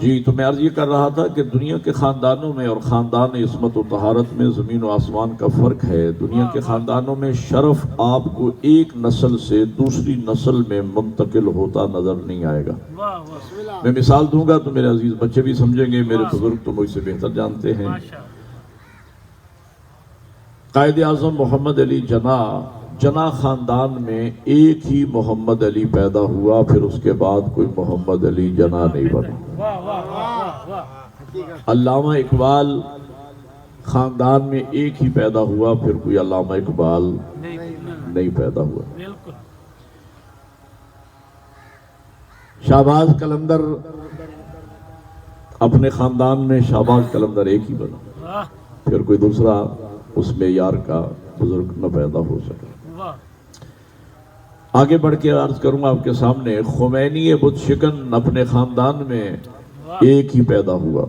جی تو میں عرض یہ کر رہا تھا کہ دنیا کے خاندانوں میں اور خاندان عصمت و طہارت میں زمین و آسمان کا فرق ہے۔ دنیا کے خاندانوں میں شرف آپ کو ایک نسل سے دوسری نسل میں منتقل ہوتا نظر نہیں آئے گا۔ میں مثال دوں گا تو میرے عزیز بچے بھی سمجھیں گے، میرے بزرگ تو مجھ سے بہتر جانتے ہیں۔ قائد اعظم محمد علی جناح خاندان میں ایک ہی محمد علی پیدا ہوا، پھر اس کے بعد کوئی محمد علی جناح نہیں بنا۔ علامہ اقبال خاندان میں ایک ہی پیدا ہوا، پھر کوئی علامہ اقبال نہیں پیدا ہوا۔ شہباز قلندر اپنے خاندان میں شہباز قلندر ایک ہی بنا، پھر کوئی دوسرا اس معیار کا بزرگ نہ پیدا ہو سکا۔ آگے بڑھ کے عرض کروں آپ کے سامنے، خمینی بت شکن اپنے خاندان میں ایک ہی پیدا ہوا۔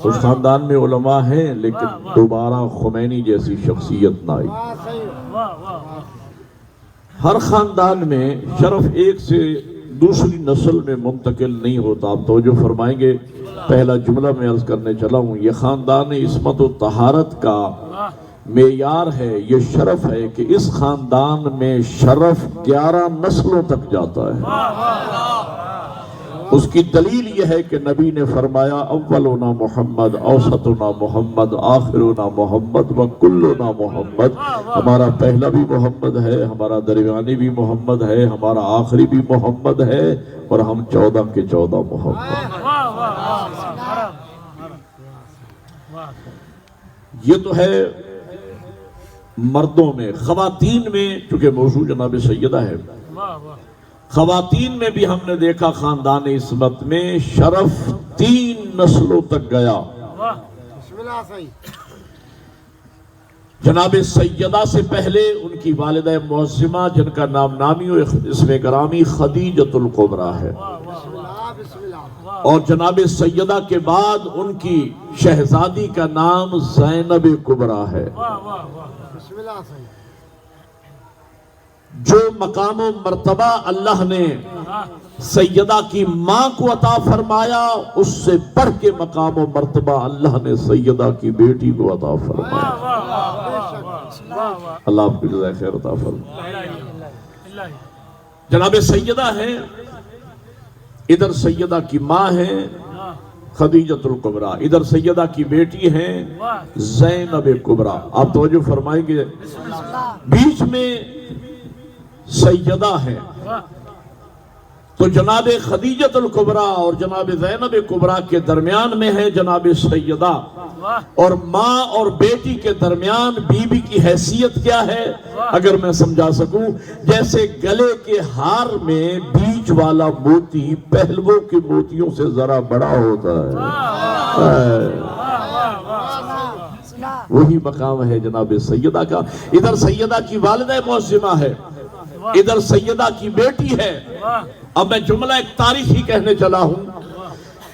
اس خاندان میں علماء ہیں لیکن دوبارہ خمینی جیسی شخصیت نہ آئی۔ ہر خاندان میں شرف ایک سے دوسری نسل میں منتقل نہیں ہوتا۔ آپ توجہ فرمائیں گے، پہلا جملہ میں عرض کرنے چلا ہوں، یہ خاندان عصمت و طہارت کا معیار ہے، یہ شرف ہے کہ اس خاندان میں شرف 11 نسلوں تک جاتا ہے۔ اس کی دلیل یہ ہے کہ نبی نے فرمایا، اولنا محمد، اوسطنا محمد، آخرنا محمد وکلنا محمد۔ ہمارا پہلا بھی محمد ہے، ہمارا درمیانی بھی محمد ہے، ہمارا آخری بھی محمد ہے، اور ہم 14 کے 14 محمد۔ یہ تو ہے مردوں میں۔ خواتین میں، چونکہ موضوع جناب سیدہ ہے، خواتین میں بھی ہم نے دیکھا خاندان عصمت میں شرف 3 نسلوں تک گیا۔ جناب سیدہ سے پہلے ان کی والدہ معظمہ، جن کا نام نامی و اسم گرامی خدیجۃ الکبریٰ ہے، اور جناب سیدہ کے بعد ان کی شہزادی کا نام زینب کبریٰ ہے۔ جو مقام و مرتبہ اللہ نے سیدہ کی ماں کو عطا فرمایا، اس سے بڑھ کے مقام و مرتبہ اللہ نے سیدہ کی بیٹی کو عطا فرمایا۔ اللہ آپ کی جزائے خیر عطا فرمائے۔ جناب سیدہ ہیں، ادھر سیدہ کی ماں ہیں خدیجۃ الکبریٰ، ادھر سیدہ کی بیٹی ہیں زینب کبریٰ۔ آپ توجہ فرمائیں گے، بیچ میں سیدہ ہے تو جناب خدیجۃ الکبریٰ اور جناب زینب کبریٰ کے درمیان میں ہے جناب سیدہ، اور ماں اور بیٹی کے درمیان بیوی کی حیثیت کیا ہے اگر میں سمجھا سکوں، جیسے گلے کے ہار میں بیچ والا موتی پہلووں کے موتیوں سے ذرا بڑا ہوتا ہے، وہی مقام ہے جناب سیدہ کا۔ ادھر سیدہ کی والدہ معظمہ ہے، ادھر سیدہ کی بیٹی ہے۔ اب میں جملہ ایک تاریخی کہنے چلا ہوں،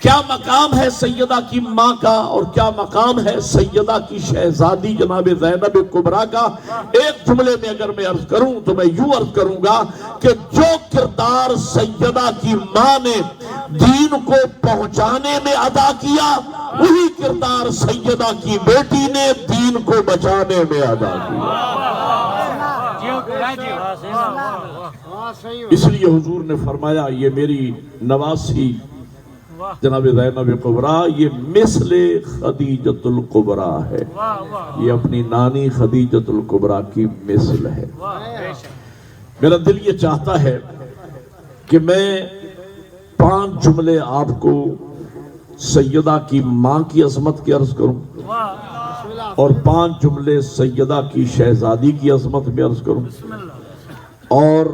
کیا مقام ہے سیدہ کی ماں کا اور کیا مقام ہے سیدہ کی شہزادی جناب زینب کبریٰ کا۔ ایک جملے میں اگر میں عرض کروں تو میں یوں عرض کروں گا کہ جو کردار سیدہ کی ماں نے دین کو پہنچانے میں ادا کیا، وہی کردار سیدہ کی بیٹی نے دین کو بچانے میں ادا کیا۔ اس لیے حضور نے فرمایا، یہ میری نواسی جناب زینب کبریٰ یہ مثل خدیجۃ الکبریٰ ہے، یہ اپنی نانی خدیجۃ الکبریٰ کی مثل ہے۔ میرا دل یہ چاہتا ہے کہ میں 5 جملے آپ کو سیدہ کی ماں کی عظمت کی عرض کروں، اور 5 جملے سیدہ کی شہزادی کی عظمت میں عرض کروں، اور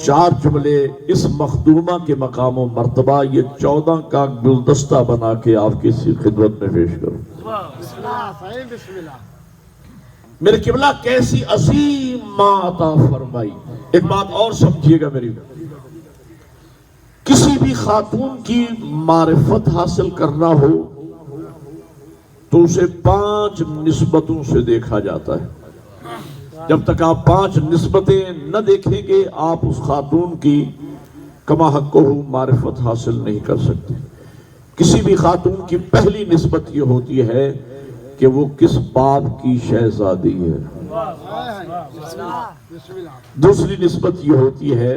4 جملے اس مخدومہ کے مقام و مرتبہ، یہ 14 کا گلدستہ بنا کے آپ کی خدمت میں پیش کروں۔ میرے قبلہ کیسی عظیم ماں عطا فرمائی۔ ایک بات اور سمجھیے گا میری، کسی بھی خاتون کی معرفت حاصل کرنا ہو تو اسے 5 نسبتوں سے دیکھا جاتا ہے۔ جب تک آپ 5 نسبتیں نہ دیکھیں گے، آپ اس خاتون کی کما حقہ معرفت حاصل نہیں کر سکتے۔ کسی بھی خاتون کی پہلی نسبت یہ ہوتی ہے کہ وہ کس باپ کی شہزادی ہے، دوسری نسبت یہ ہوتی ہے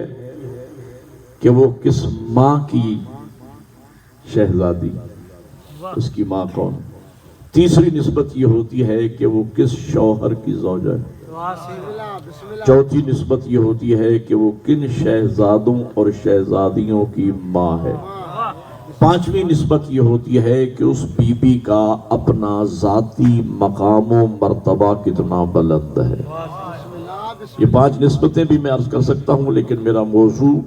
کہ وہ کس ماں کی شہزادی، اس کی ماں کون، تیسری نسبت یہ ہوتی ہے کہ وہ کس شوہر کی زوجہ ہے، چوتھی نسبت یہ ہوتی ہے کہ وہ کن شہزادوں اور شہزادیوں کی ماں ہے، پانچویں نسبت یہ ہوتی ہے کہ اس بی بی کا اپنا ذاتی مقام و مرتبہ کتنا بلند ہے۔ یہ 5 نسبتیں بھی میں عرض کر سکتا ہوں، لیکن میرا موضوع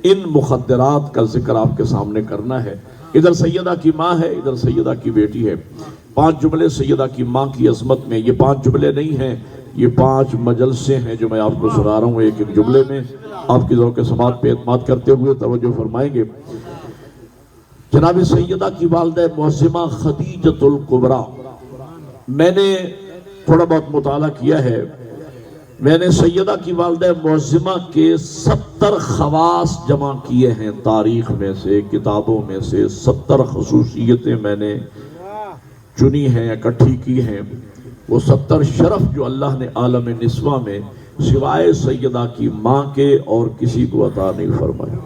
ان مخدرات کا ذکر آپ کے سامنے کرنا ہے۔ ادھر سیدہ کی ماں ہے، ادھر سیدہ کی بیٹی ہے۔ 5 جملے سیدہ کی ماں کی عظمت میں، یہ 5 جملے نہیں ہیں، یہ 5 مجلسیں ہیں جو میں آپ کو سنا رہا ہوں ایک ایک جملے میں۔ آپ کی ذوق سماعت پہ اعتماد کرتے ہوئے توجہ فرمائیں گے۔ جناب سیدہ کی والدہ معظمہ خدیجۃ الکبریٰ، میں نے تھوڑا بہت مطالعہ کیا ہے، میں نے سیدہ کی والدہ معظمہ کے 70 خواص جمع کیے ہیں، تاریخ میں سے، کتابوں میں سے 70 خصوصیتیں میں نے چنی ہیں، اکٹھی کی ہیں۔ وہ 70 شرف جو اللہ نے عالم نسواں میں سوائے سیدہ کی ماں کے اور کسی کو عطا نہیں فرمائے،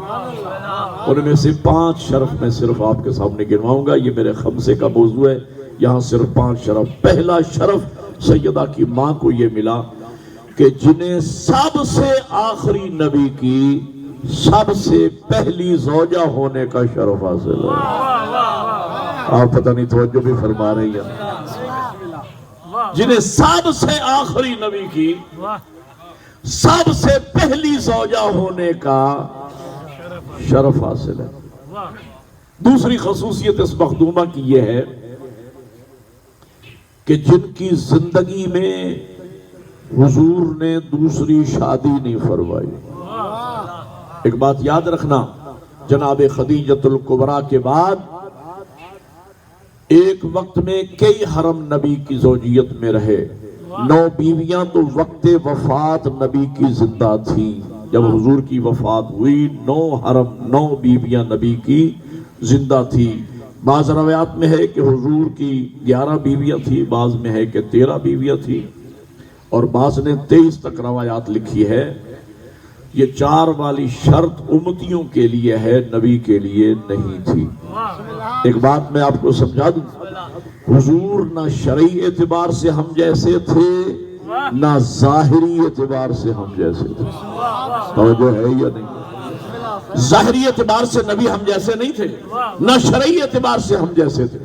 ان میں سے 5 شرف میں صرف آپ کے سامنے گنواؤں گا۔ یہ میرے خمسے کا موضوع ہے، یہاں صرف 5 شرف۔ پہلا شرف سیدہ کی ماں کو یہ ملا کہ جنہیں سب سے آخری نبی کی سب سے پہلی زوجہ ہونے کا شرف حاصل ہے۔ آپ پتہ نہیں توجہ بھی فرما رہی ہیں، جنہیں سب سے آخری نبی کی سب سے پہلی زوجہ ہونے کا شرف حاصل ہے۔ دوسری خصوصیت اس مخدومہ کی یہ ہے کہ جن کی زندگی میں حضور نے دوسری شادی نہیں فرمائی۔ ایک بات یاد رکھنا، جناب خدیجۃ الکبریٰ کے بعد ایک وقت میں کئی حرم نبی کی زوجیت میں رہے، 9 بیویاں تو وقت وفات نبی کی زندہ تھیں۔ جب حضور کی وفات ہوئی 9 حرم 9 بیویاں نبی کی زندہ تھی۔ بعض روایات میں ہے کہ حضور کی 11 بیویاں تھی، بعض میں ہے کہ 13 بیویاں تھی، اور بعض نے 23 تک روایات لکھی ہے۔ یہ 4 والی شرط امتیوں کے لیے ہے، نبی کے لیے نہیں تھی۔ ایک بات میں آپ کو سمجھا دوں، حضور نہ شرعی اعتبار سے ہم جیسے تھے، نہ ظاہری اعتبار سے ہم جیسے تھے۔ توجہ ہے یا نہیں؟ ظاہری اعتبار سے نبی ہم جیسے نہیں تھے، نہ شرعی اعتبار سے ہم جیسے تھے۔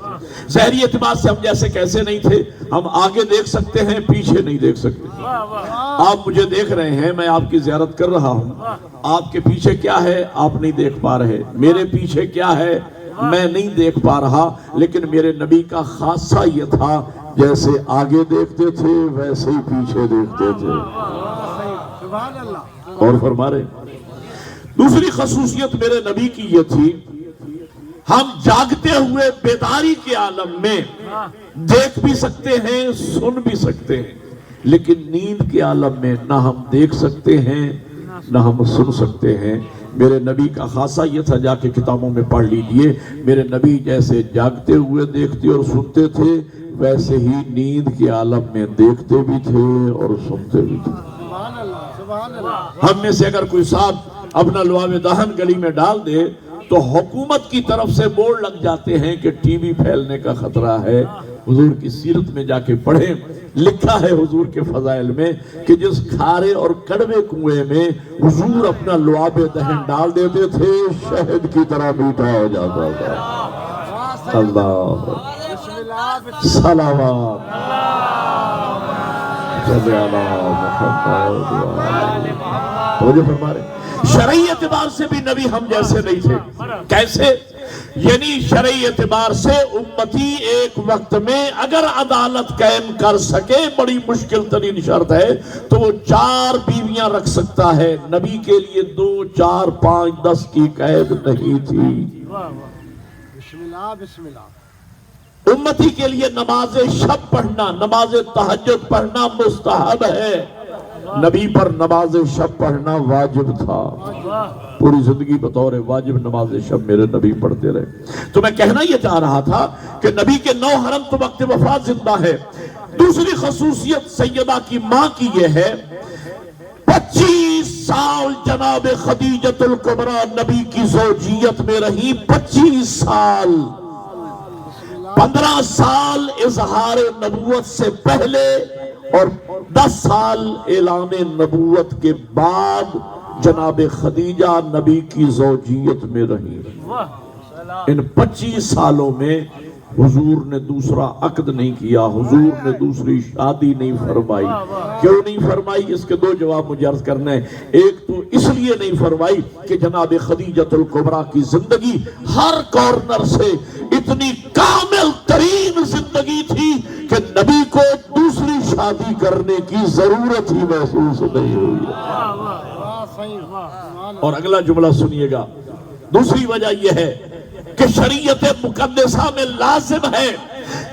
ظاہری اعتبار سے ہم جیسے کیسے نہیں تھے؟ ہم آگے دیکھ سکتے ہیں، پیچھے نہیں دیکھ سکتے۔ آپ مجھے دیکھ رہے ہیں، میں آپ کی زیارت کر رہا ہوں، آپ کے پیچھے کیا ہے آپ نہیں دیکھ پا رہے، میرے پیچھے کیا ہے میں نہیں دیکھ پا رہا، لیکن میرے نبی کا خاصہ یہ تھا، جیسے آگے دیکھتے تھے ویسے ہی پیچھے دیکھتے تھے۔ اور فرما رہے دوسری خصوصیت میرے نبی کی یہ تھی، ہم جاگتے ہوئے بیداری کے عالم میں دیکھ بھی سکتے ہیں، سن بھی سکتے ہیں، لیکن نیند کے عالم میں نہ ہم دیکھ سکتے ہیں نہ ہم سن سکتے ہیں۔ میرے نبی کا خاصہ یہ تھا، جا کے کتابوں میں پڑھ لیجئے، میرے نبی جیسے جاگتے ہوئے دیکھتے اور سنتے تھے، ویسے ہی نیند کے عالم میں دیکھتے بھی تھے اور سنتے بھی تھے۔ ہم میں سے اگر کوئی صاحب اپنا لعاب دہن گلی میں ڈال دے تو حکومت کی طرف سے بورڈ لگ جاتے ہیں کہ ٹی بی پھیلنے کا خطرہ ہے۔ حضور کی سیرت میں جا کے پڑھیں، لکھا ہے حضور کے فضائل میں کہ جس کھارے اور کڑوے کنویں میں حضور اپنا لعاب دہن ڈال دیتے تھے، شہد کی طرح میٹھا ہو جاتا تھا۔ اللہ صلوات صلی اللہ محمد۔ توجہ فرما رہے شرعی اعتبار سے بھی نبی ہم جیسے نہیں تھے۔ کیسے؟ یعنی شرعی اعتبار سے امتی ایک وقت میں اگر عدالت قائم کر سکے، بڑی مشکل ترین شرط ہے، تو وہ 4 بیویاں رکھ سکتا ہے۔ نبی کے لیے 2 4 5 10 کی قید نہیں تھی۔ بسم اللہ۔ امتی کے لیے نماز شب پڑھنا، نماز تہجد پڑھنا مستحب ہے، نبی پر نماز شب پڑھنا واجب تھا، پوری زندگی بطور واجب نماز شب میرے نبی پڑھتے رہے۔ تو میں کہنا یہ چاہ رہا تھا کہ نبی کے 9 حرم تو وقت وفات زندہ ہے۔ دوسری خصوصیت سیدہ کی ماں کی یہ ہے، 25 سال جناب خدیجۃ الکبریٰ نبی کی زوجیت میں رہی، 25 سال، 15 سال اظہار نبوت سے پہلے اور 10 سال اعلان نبوت کے بعد جناب خدیجہ نبی کی زوجیت میں رہی۔ ان 25 سالوں میں حضور نے دوسرا عقد نہیں کیا، حضور نے دوسری شادی نہیں فرمائی۔ کیوں نہیں فرمائی؟ اس کے 2 جواب مجھے عرض کرنا ہے۔ ایک تو اس لیے نہیں فرمائی کہ جناب خدیجۃ الکبریٰ کی زندگی ہر کارنر سے اتنی کامل ترین زندگی تھی کہ نبی کو دوسری شادی کرنے کی ضرورت ہی محسوس نہیں ہوئی۔ اور اگلا جملہ سنیے گا، دوسری وجہ یہ ہے کہ شریعت مقدسہ میں لازم ہے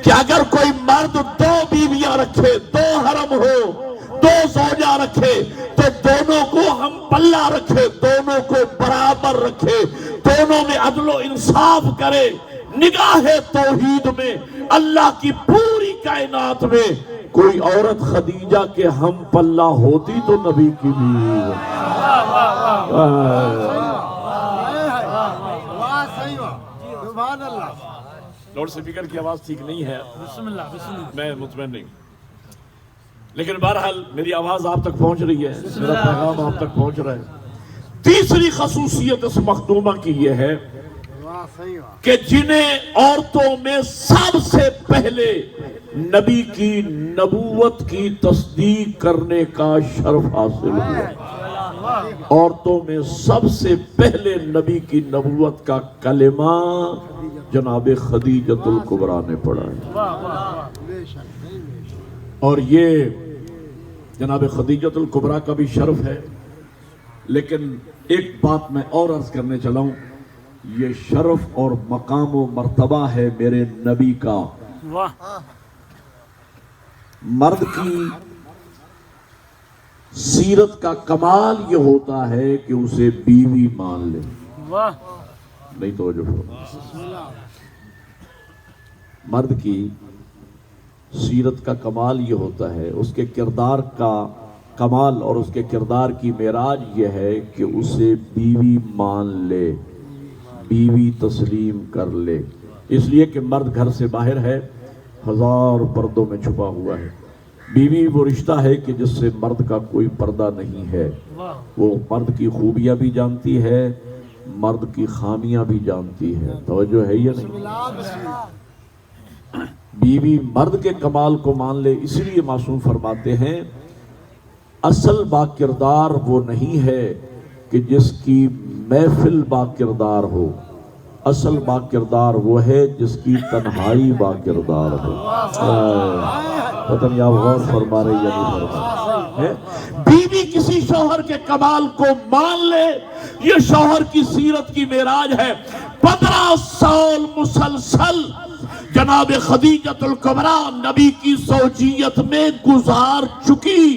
کہ اگر کوئی مرد 2 بیویاں رکھے، 2 حرم ہو، 2 زوجہ رکھے، تو دونوں کو ہم پلہ رکھے، دونوں کو برابر رکھے، دونوں میں عدل و انصاف کرے۔ نگاہ توحید میں اللہ کی پوری کائنات میں کوئی عورت خدیجہ کے ہم پلہ ہوتی تو نبی کی بیوی لاؤڈ اسپیکر کی آواز ٹھیک نہیں ہے، میں مطمئن نہیں، لیکن بہرحال میری آواز آپ تک پہنچ رہی ہے، میرا پیغام آپ تک پہنچ رہا ہے۔ تیسری خصوصیت اس مخدومہ کی یہ ہے کہ جنہیں عورتوں میں سب سے پہلے نبی کی نبوت کی تصدیق کرنے کا شرف حاصل ہوا، عورتوں میں سب سے پہلے نبی کی نبوت کا کلمہ جناب خدیجۃ الکبریٰ نے پڑھا ہے، اور یہ جناب خدیجۃ الکبریٰ کا بھی شرف ہے۔ لیکن ایک بات میں اور عرض کرنے چلا ہوں، یہ شرف اور مقام و مرتبہ ہے میرے نبی کا۔ مرد کی سیرت کا کمال یہ ہوتا ہے کہ اسے بیوی مان لے، نہیں توجہ فرمائیں۔ مرد کی سیرت کا کمال یہ ہوتا ہے، اس کے کردار کا کمال اور اس کے کردار کی معراج یہ ہے کہ اسے بیوی مان لے، بیوی تسلیم کر لے، اس لیے کہ مرد گھر سے باہر ہے، 1000 پردوں میں چھپا ہوا ہے۔ بیوی وہ رشتہ ہے کہ جس سے مرد کا کوئی پردہ نہیں ہے، وہ مرد کی خوبیاں بھی جانتی ہے، مرد کی خامیاں بھی جانتی ہے، توجہ ہے یا نہیں؟ بیوی مرد کے کمال کو مان لے، اس لیے معصوم فرماتے ہیں اصل با کردار وہ نہیں ہے کہ جس کی محفل با کردار ہو، اصل با کردار وہ ہے جس کی تنہائی با کردار ہو۔ پتہ نہیں آپ غور فرما رہے یا نہیں فرما رہے؟ بیوی کسی شوہر کے کمال کو مان لے، یہ شوہر کی سیرت کی معراج ہے۔ 15 سال مسلسل جناب خدیجۃ الکبریٰ نبی کی زوجیت میں گزار چکی،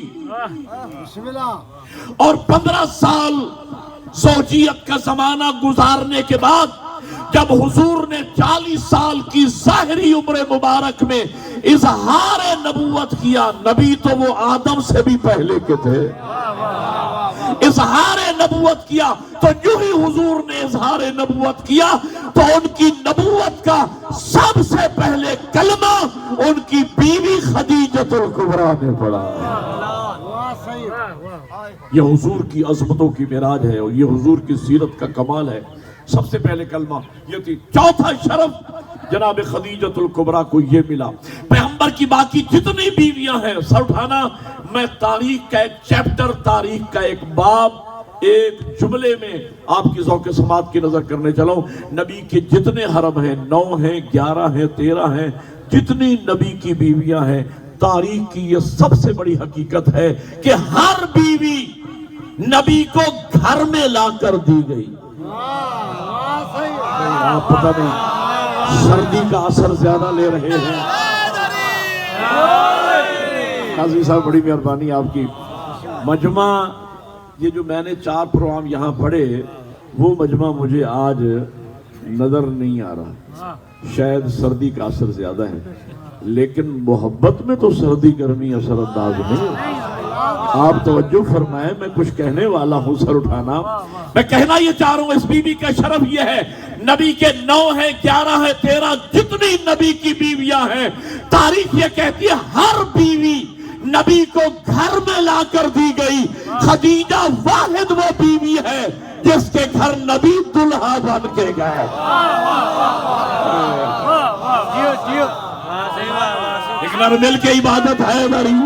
اور 15 سال زوجیت کا زمانہ گزارنے کے بعد جب حضور نے 40 سال کی ظاہری عمر مبارک میں اظہار نبوت کیا، نبی تو وہ آدم سے بھی پہلے کے تھے، اظہار نبوت کیا تو جو ہی حضور نے اظہار نبوت کیا تو ان کی نبوت کا سب سے پہلے کلمہ ان کی بیوی خدیجۃ الکبریٰ نے پڑھا۔ یہ حضور کی عظمتوں کی معراج ہے اور یہ حضور کی سیرت کا کمال ہے۔ سب سے پہلے کلمہ یہ تھی۔ چوتھا شرف جناب خدیجۃ الکبریٰ کو یہ ملا۔ پیغمبر کی باقی جتنی بیویاں ہیں سر اٹھانا، میں تاریخ کا ایک چیپٹر، تاریخ کا ایک باب ایک جملے میں آپ کی ذوق سماعت کی نظر کرنے چلا ہوں۔ نبی کے جتنے حرم ہیں، 9 ہیں، 11 ہیں، 13 ہیں، جتنی نبی کی بیویاں ہیں، تاریخ کی یہ سب سے بڑی حقیقت ہے کہ ہر بیوی نبی کو گھر میں لا کر دی گئی۔ آپ پتہ نہیں سردی کا اثر زیادہ لے رہے ہیں۔ قاضی صاحب بڑی مہربانی آپ کی، مجمع یہ جو میں نے 4 پروگرام یہاں پڑھے وہ مجمع مجھے آج نظر نہیں آ رہا، شاید سردی کا اثر زیادہ ہے، لیکن محبت میں تو سردی گرمی اثر انداز نہیں۔ آپ توجہ فرمائیں، میں کچھ کہنے والا ہوں، سر اٹھانا میں کہنا یہ چاہ رہا ہوں، اس بی بی کا شرف یہ ہے، نبی کے 9 ہیں، 11 ہیں، 13 جتنی نبی کی بیویاں ہیں، تاریخ یہ کہتی ہے ہر بیوی نبی کو گھر میں لا کر دی گئی، خدیجہ واحد وہ بیوی ہے جس کے گھر نبی دلہا بن کے گئے۔ ایک بار مل کے عبادت ہے بڑی۔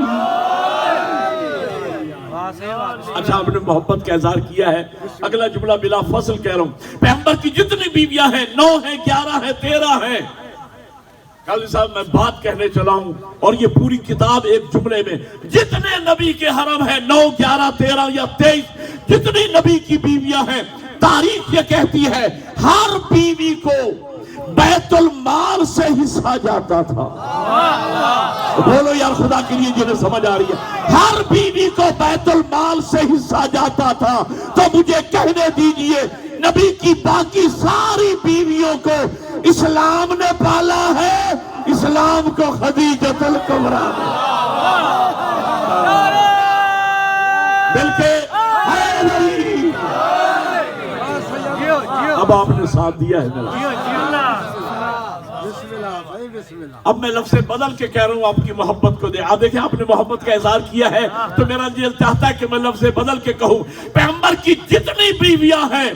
اچھا، آپ نے محبت کا اظہار کیا ہے، اگلا جملہ بلا فصل کہہ رہا ہوں، پیغمبر کی جتنی بیویاں ہیں 9 ہیں، 11 ہیں، 13 ہیں۔ قاضی صاحب میں بات کہنے چلا ہوں اور یہ پوری کتاب ایک جملے میں، جتنے نبی کے حرم ہیں 9، 11، 13 یا 23، جتنی نبی کی بیویاں ہیں، تاریخ یہ کہتی ہے ہر بیوی کو بیت المال سے حصہ جاتا تھا۔ بولو یار خدا کے لیے جنہیں سمجھ آ رہی ہے، ہر بیوی کو بیت المال سے حصہ جاتا تھا۔ تو مجھے کہنے دیجئے نبی کی باقی ساری بیویوں کو اسلام نے پالا ہے، اسلام کو خدیجۃ الکبریٰ نے بلکہ اب آپ نے ساتھ دیا ہے میرا۔ اب میں لفظ بدل کے کہہ رہا ہوں، آپ کی محبت کو دیکھیں آپ نے محبت کا اظہار کیا ہے تو میرا دل چاہتا ہے کہ میں لفظ بدل کے کہوں، پیغمبر کی جتنی بیویاں ہیں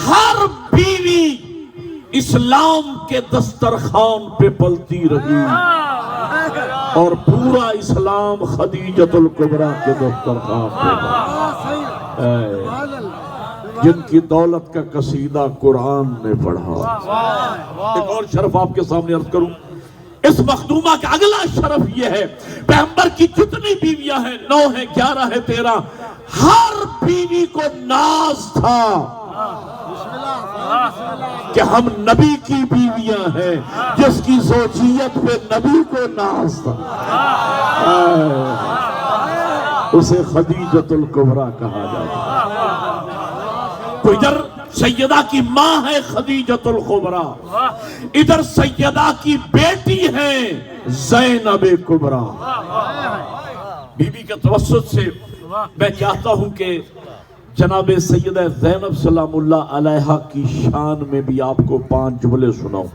ہر بیوی اسلام کے دسترخوان پہ پلتی رہی اور پورا اسلام خدیجۃ الکبریٰ کے دسترخوان پہ، جن کی دولت کا قصیدہ قرآن نے پڑھا۔ ایک اور شرف آپ کے سامنے عرض کروں، اس مخدومہ کا اگلا شرف یہ ہے، پیغمبر کی جتنی بیویاں ہیں 9 ہیں، 11 ہیں، 13، ہر بیوی کو ناز تھا کہ ہم نبی کی بیویاں ہیں، جس کی زوجیت پہ نبی کو ناز تھا، اسے خدیجۃ الکبریٰ کہا جاتا ہے۔ تو ادھر سیدہ کی ماں ہے خدیجۃ الکبریٰ، ادھر سیدہ کی بیٹی ہے زینب کبریٰ۔ بی بی کے توسط سے میں چاہتا ہوں کہ جناب سیدہ زینب سلام اللہ علیہا کی شان میں بھی آپ کو 5 جملے سناؤں۔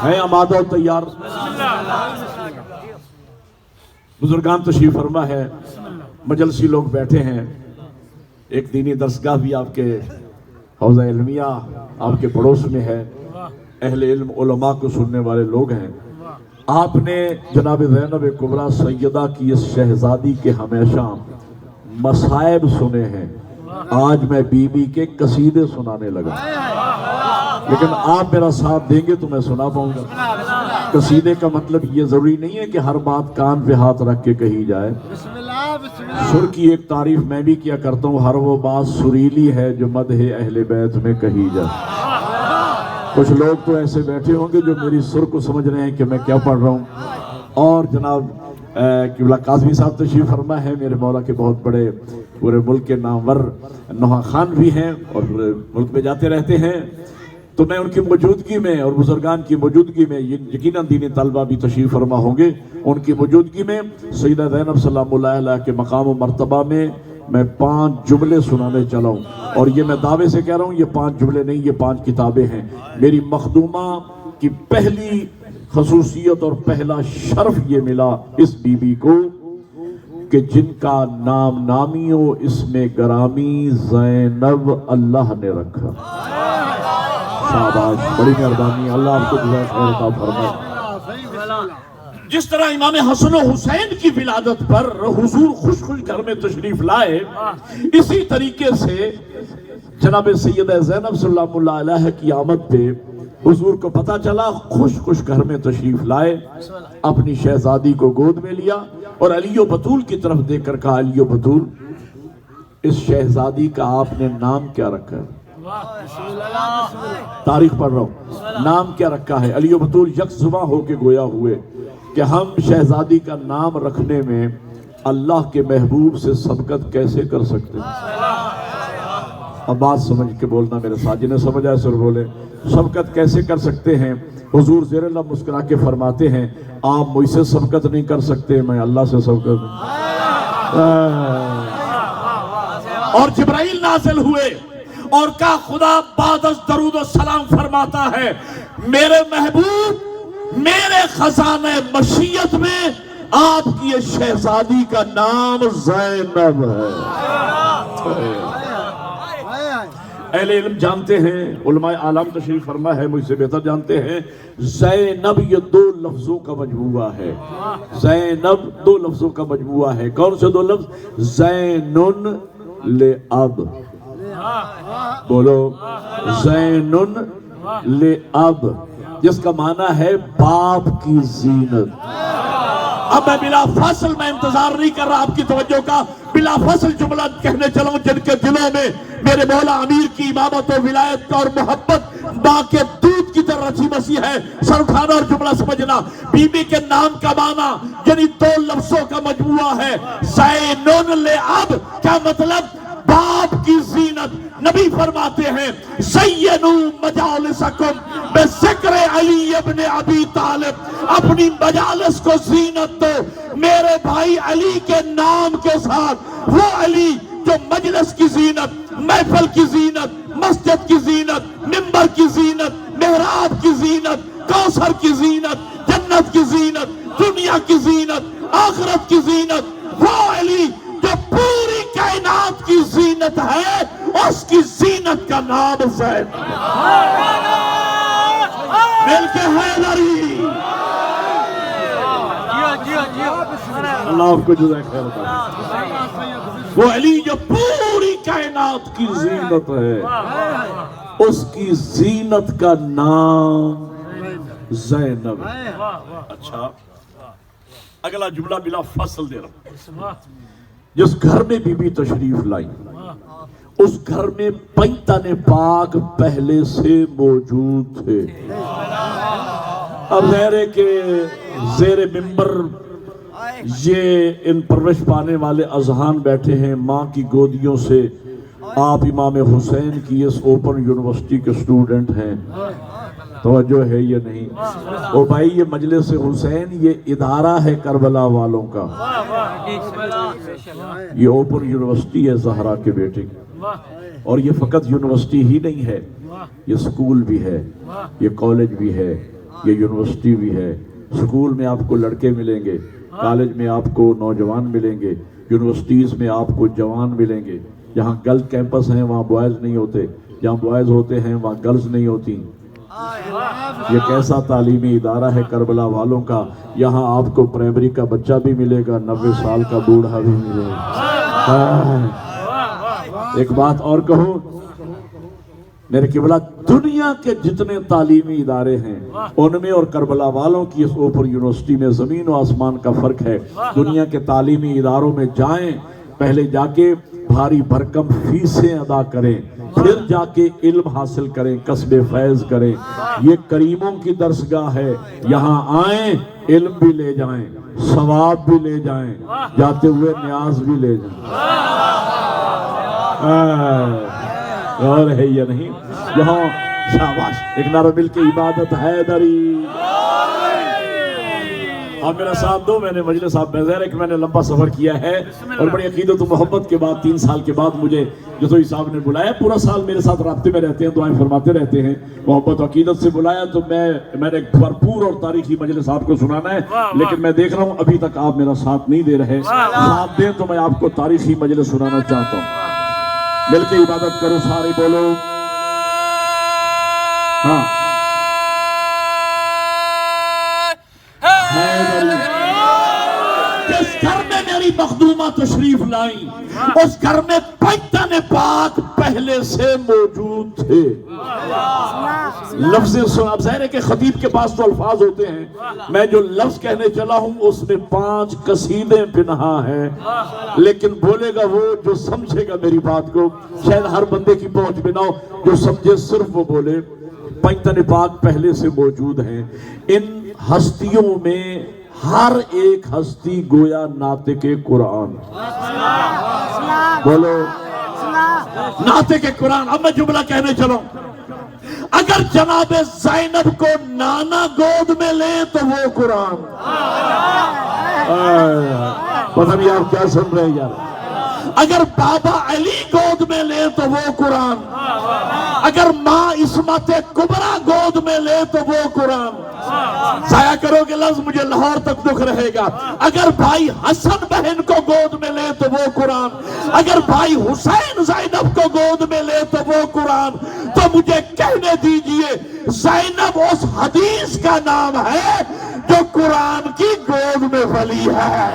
ہیں آمادہ و تیار؟ بزرگان تشریف فرما ہے، مجلسی لوگ بیٹھے ہیں، ایک دینی درسگاہ بھی آپ کے حوضہ علمیہ آپ کے پڑوس میں ہے، اہل علم علماء کو سننے والے لوگ ہیں۔ آپ نے جناب زینب کبریٰ سیدہ کی اس شہزادی کے ہمیشہ مصائب سنے ہیں، آج میں بی بی کے قصیدے سنانے لگا، لیکن آپ میرا ساتھ دیں گے تو میں سنا پاؤں گا۔ قصیدے کا مطلب یہ ضروری نہیں ہے کہ ہر بات کان پہ ہاتھ رکھ کے کہی جائے، سر کی ایک تعریف میں بھی کیا کرتا ہوں، ہر وہ بات سریلی ہے جو مدح اہل بیت میں کہی جائے۔ کچھ لوگ تو ایسے بیٹھے ہوں گے جو میری سر کو سمجھ رہے ہیں کہ میں کیا پڑھ رہا ہوں۔ اور جناب قبلہ قاضمی صاحب تشریف فرما ہے، میرے مولا کے بہت بڑے پورے ملک کے نامور نوحہ خان بھی ہیں اور ملک میں جاتے رہتے ہیں، تو میں ان کی موجودگی میں اور بزرگان کی موجودگی میں یقیناً دینی طلبہ بھی تشریف فرما ہوں گے، ان کی موجودگی میں سیدہ زینب سلام اللہ علیہ کے مقام و مرتبہ میں 5 جملے سنانے چلا ہوں، اور یہ میں دعوے سے کہہ رہا ہوں، یہ 5 جملے نہیں، یہ 5 کتابیں ہیں۔ میری مخدومہ کی پہلی خصوصیت اور پہلا شرف یہ ملا اس بی بی کو کہ جن کا نام نامی و اسم گرامی زینب اللہ نے رکھا۔ شاباش، بڑی مہربانی، اللہ آپ کو جزائے خیر عطا فرمائے۔ جس طرح امام حسن و حسین کی ولادت پر حضور خوش گھر میں تشریف لائے، اسی طریقے سے جناب سیدہ زینب صلی اللہ علیہ کی آمد پہ حضور کو پتا چلا، خوش گھر میں تشریف لائے، اپنی شہزادی کو گود میں لیا اور علی و بطول کی طرف دیکھ کر کہا، علی و بطول، اس شہزادی کا آپ نے نام کیا رکھا ہے؟ تاریخ پڑھ رہا ہوں، نام کیا رکھا ہے؟ علی و بطول یک زباں ہو کے گویا ہوئے کہ ہم شہزادی کا نام رکھنے میں اللہ کے محبوب سے سبقت کیسے کر سکتے ہیں؟ اب بات سمجھ کے بولنا میرے ساتھ، جنہیں سمجھ آئے سر بولے۔ سبقت کیسے کر سکتے ہیں؟ حضور زیر اللہ مسکرا کے فرماتے ہیں آپ مجھ سے سبقت نہیں کر سکتے، میں اللہ سے سبقت اور جبرائیل نازل ہوئے اور کہا خدا بعد از درود و سلام فرماتا ہے میرے محبوب میرے خزانہ مشیت میں آپ کی یہ شہزادی کا نام زینب ہے۔ اہل علم جانتے ہیں، علماء عالم تشریف فرما ہے، مجھ سے بہتر جانتے ہیں، زینب یہ دو لفظوں کا مجموعہ ہے۔ زینب دو لفظوں کا مجموعہ ہے۔ کون سے دو لفظ؟ زینن لعب، بولو زینن لعب، جس کا معنی ہے باپ کی زینت۔ اب میں بلا فاصل میں انتظار نہیں کر رہا آپ کی توجہ کا، بلا فاصل جملہ کہنے چلوں جن کے دلوں میں میرے مولا امیر کی امامت و ولایت کا اور محبت ماں کے دودھ کی طرح رچی بسی ہے۔ سر اٹھانا اور جملہ سمجھنا، بی بی کے نام کا معنی یعنی دو لفظوں کا مجموعہ ہے۔ زینن لعب کیا مطلب؟ باپ کی زینت۔ نبی فرماتے ہیں زینوا مجالسکم بذکر علی ابن ابی طالب، اپنی مجالس کو زینت دو میرے بھائی علی کے نام کے ساتھ، وہ علی جو مجلس کی زینت، محفل کی زینت، مسجد کی زینت، منبر کی زینت، محراب کی زینت، کوثر کی زینت، جنت کی زینت، دنیا کی زینت، آخرت کی زینت، وہ علی جو پوری کائنات کی زینت ہے، اس کی زینت کا نام زینب مل کے حیدری۔ اللہ آپ کو جزائے خیر عطا۔ وہ علی جو پوری کائنات کی زینت ہے، اس کی زینت کا نام زینب۔ اچھا اگلا جملہ بلا فصل دے رہا ہوں۔ جس گھر میں بی بی تشریف لائی اس گھر میں پیتن پاک پہلے سے موجود تھے۔ اب ظاہر کہ زیر منبر یہ ان پرورش پانے والے اذہان بیٹھے ہیں، ماں کی گودیوں سے آپ امام حسین کی اس اوپن یونیورسٹی کے سٹوڈنٹ ہیں، توجہ ہے یہ نہیں؟ او بھائی یہ مجلس حسین یہ ادارہ ہے کربلا والوں کا، یہ اوپن یونیورسٹی ہے زہرا کے بیٹے کی، اور یہ فقط یونیورسٹی ہی نہیں ہے، یہ سکول بھی ہے، یہ کالج بھی ہے، یہ یونیورسٹی بھی ہے۔ سکول میں آپ کو لڑکے ملیں گے، کالج میں آپ کو نوجوان ملیں گے، یونیورسٹیز میں آپ کو جوان ملیں گے۔ جہاں گرل کیمپس ہیں وہاں بوائز نہیں ہوتے، جہاں بوائز ہوتے ہیں وہاں گرلز نہیں ہوتی۔ یہ کیسا تعلیمی ادارہ ہے کربلا والوں کا، یہاں آپ کو پرائمری کا بچہ بھی ملے گا، 90 سال کا بوڑھا بھی ملے گا۔ ایک بات اور کہو میرے قبلہ، دنیا کے جتنے تعلیمی ادارے ہیں ان میں اور کربلا والوں کی اس اوپن یونیورسٹی میں زمین و آسمان کا فرق ہے۔ دنیا کے تعلیمی اداروں میں جائیں، پہلے جا کے بھاری بھرکم فیسیں ادا کریں، پھر جا کے علم حاصل کریں، کسب فیض کریں۔ یہ کریموں کی درسگاہ ہے، یہاں آئیں علم بھی لے جائیں، ثواب بھی لے جائیں، جاتے ہوئے نیاز بھی لے جائیں۔ اور ہے یہ نہیں؟ یہاں شاباش، ایک نعرہ مل کے عبادت حیدری۔ آپ میرا ساتھ دو، میں نے مجلس آپ میں ظاہر ہے کہ میں نے لمبا سفر کیا ہے اور بڑی عقیدت و محبت کے بعد 3 سال کے بعد مجھے جتوئی صاحب نے بلایا، پورا سال میرے ساتھ رابطے میں رہتے ہیں، دعائیں فرماتے رہتے ہیں، محبت و عقیدت سے بلایا تو میں نے بھرپور اور تاریخی مجلس آپ کو سنانا ہے، لیکن میں دیکھ رہا ہوں ابھی تک آپ میرا ساتھ نہیں دے رہے، ساتھ دیں تو میں آپ کو تاریخی مجلس سنانا چاہتا ہوں۔ مل کے عبادت کرو، سارے بولو ہاں جس گھر میں میری مخدومہ تشریف لائی اس گھر میں پیتن پاک پہلے سے موجود تھے۔ لفظ سن، اب ظاہر ہے کہ خطیب کے پاس تو الفاظ ہوتے ہیں، میں جو لفظ کہنے چلا ہوں اس میں 5 قصیدے پنہاں ہیں، لیکن بولے گا وہ جو سمجھے گا میری بات کو، شاید ہر بندے کی پہنچ بنا ہو، جو سمجھے صرف وہ بولے۔ پیتن پاک پہلے سے موجود ہیں، ان ہستیوں میں ہر ایک ہستی گویا ناطق قرآن. بولو ناطق قرآن. اب میں جملہ کہنے چلوں. اگر جناب زینب کو نانا گود میں لے تو وہ قرآن. پتہ نہیں آپ کیا سن رہے ہیں یار. اگر بابا علی گود میں لے تو وہ قرآن. اگر ماں عصمت کبریٰ گود میں لے تو وہ قرآن. ضائع کرو گے لفظ مجھے لاہور تک دکھ رہے گا. اگر بھائی حسن بہن کو گود میں لے تو وہ قرآن. اگر بھائی حسین زینب کو گود میں لے تو وہ قرآن. تو مجھے کہنے دیجئے زینب اس حدیث کا نام ہے جو قرآن کی گود میں پلی ہے.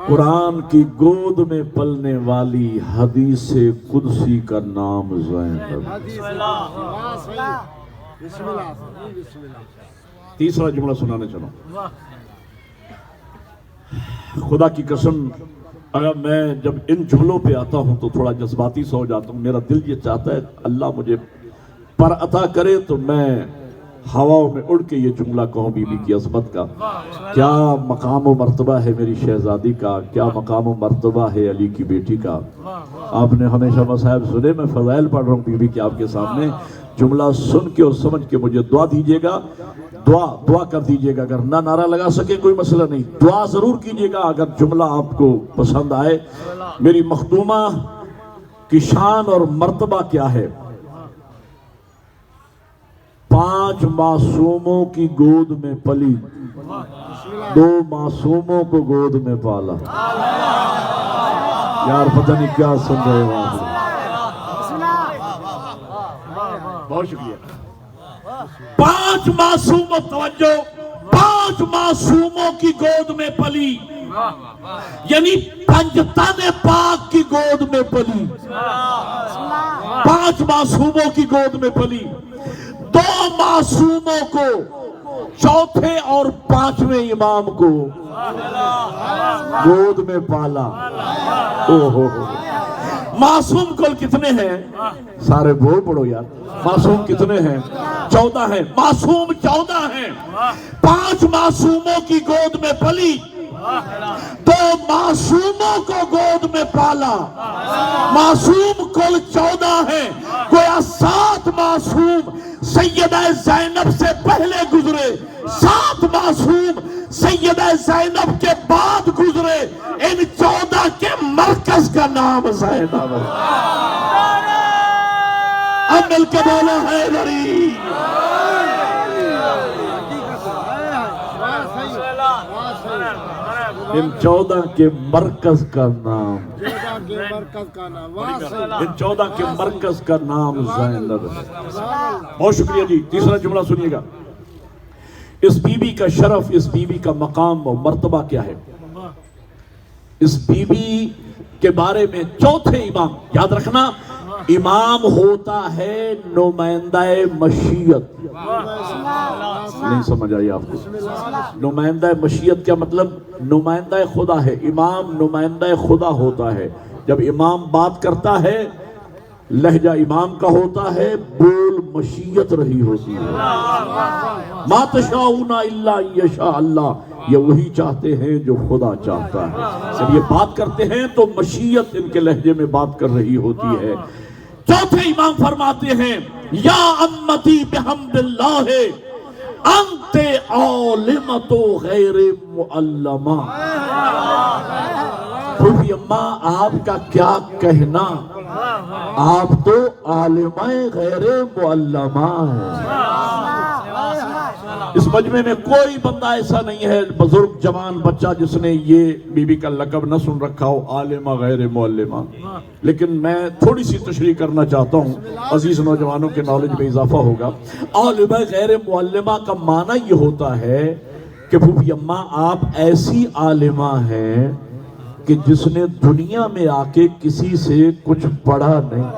قرآن کی گود میں پلنے والی حدیث قدسی کا نام زینب. تیسرا جملہ سنانے چلو. خدا کی قسم اگر میں جب ان جملوں پہ آتا ہوں تو تھوڑا جذباتی سا ہو جاتا ہوں. میرا دل یہ چاہتا ہے اللہ مجھے پر عطا کرے تو میں ہواؤں میں اڑ کے یہ جملہ کہوں بی بی کی عظمت کا. کیا مقام و مرتبہ ہے میری شہزادی کا, کیا مقام و مرتبہ ہے علی کی بیٹی کا. آپ نے ہمیشہ مصائب سنے, میں فضائل پڑھ رہا ہوں بی بی کے آپ کے سامنے. جملہ سن کے اور سمجھ کے مجھے دعا دیجیے گا. دعا کر دیجیے گا. اگر نہ نعرہ لگا سکے کوئی مسئلہ نہیں, دعا ضرور کیجیے گا اگر جملہ آپ کو پسند آئے. میری مخدومہ کی شان اور مرتبہ کیا ہے؟ 5 معصوموں کی گود میں پلی, 2 معصوموں کو گود میں پالا. یار پتہ نہیں کیا سن رہے ہو آپ. بہت شکریہ. 5 معصوموں, توجہ, 5 معصوموں کی گود میں پلی, یعنی پنجتن پاک کی گود میں پلی. 5 معصوموں کی گود میں پلی. 2 معصوموں کو, چوتھے اور 5ویں امام کو گود میں پالا. معصوم کل کتنے ہیں؟ سارے بول پڑھو یار. معصوم کتنے ہیں؟ 14 ہیں. معصوم 14 ہیں. 5 معصوموں کی گود میں پلی, 2 معصوموں کو گود میں پالا. معصوم کل 14 ہیں. گویا 7 معصوم سیدہ زینب سے پہلے گزرے, 7 معصوم سیدہ زینب کے بعد گزرے. ان 14 کے مرکز کا نام زینب ہے. اب مل کے بولو حیدری. ان 14 کے مرکز کا نام, ان 14 کے مرکز کا نام زینب ہے. بہت شکریہ جی. تیسرا جملہ سنیے گا. اس بی بی کا شرف, اس بی بی کا مقام و مرتبہ کیا ہے؟ اس بی بی کے بارے میں چوتھے امام, یاد رکھنا امام ہوتا ہے نمائندہ مشیت. نہیں سمجھ آئی آپ کو؟ نمائندہ مشیت کیا مطلب؟ نمائندہ خدا ہے. امام نمائندہ خدا ہوتا ہے. جب امام بات کرتا ہے لہجہ امام کا ہوتا ہے, بول مشیت رہی ہوتی ہے. ما تشاؤون الا ان یشاء اللہ, یہ وہی چاہتے ہیں جو خدا چاہتا ہے. جب یہ بات کرتے ہیں تو مشیت ان کے لہجے میں بات کر رہی ہوتی ہے. چوتھے امام فرماتے ہیں یا امتی بحمد اللہ انت عالمت غیر معلمہ. پھوپھی اماں آپ کا کیا کہنا, آپ تو عالمہ غیر معلمہ ہیں. اس مجمع میں کوئی بندہ ایسا نہیں ہے, بزرگ جوان بچہ, جس نے یہ بی بی کا لقب نہ سن رکھا ہو عالمہ غیر معلمہ. لیکن میں تھوڑی سی تشریح کرنا چاہتا ہوں, عزیز نوجوانوں کے نالج میں اضافہ ہوگا. عالمہ غیر معلمہ کا معنی یہ ہوتا ہے کہ پھوپھی اماں آپ ایسی عالمہ ہیں کہ جس نے دنیا میں آ کے کسی سے کچھ پڑھا نہیں.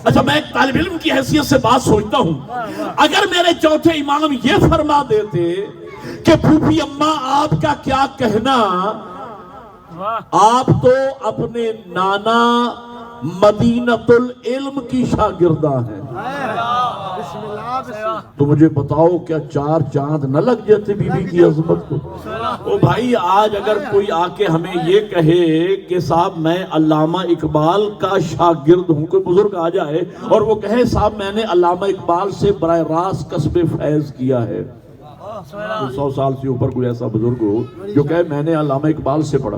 اچھا میں ایک طالب علم کی حیثیت سے بات سوچتا ہوں, اگر میرے چوتھے امام یہ فرما دیتے کہ پھوپھی اماں آپ کا کیا کہنا, آپ تو اپنے نانا مدینۃ العلم کی شاگردہ ہیں. تو مجھے بتاؤ کیا 4 چاند نہ لگ جاتے بی بی کی عظمت کو؟ او بھائی آج اگر کوئی آ کے ہمیں یہ کہے کہ صاحب میں علامہ اقبال کا شاگرد ہوں، کوئی بزرگ آ جائے اور وہ کہے صاحب میں نے علامہ اقبال سے براہ راست کسب فیض کیا ہے، 100 سال سے اوپر کوئی ایسا بزرگ ہو جو کہے میں نے علامہ اقبال سے پڑھا،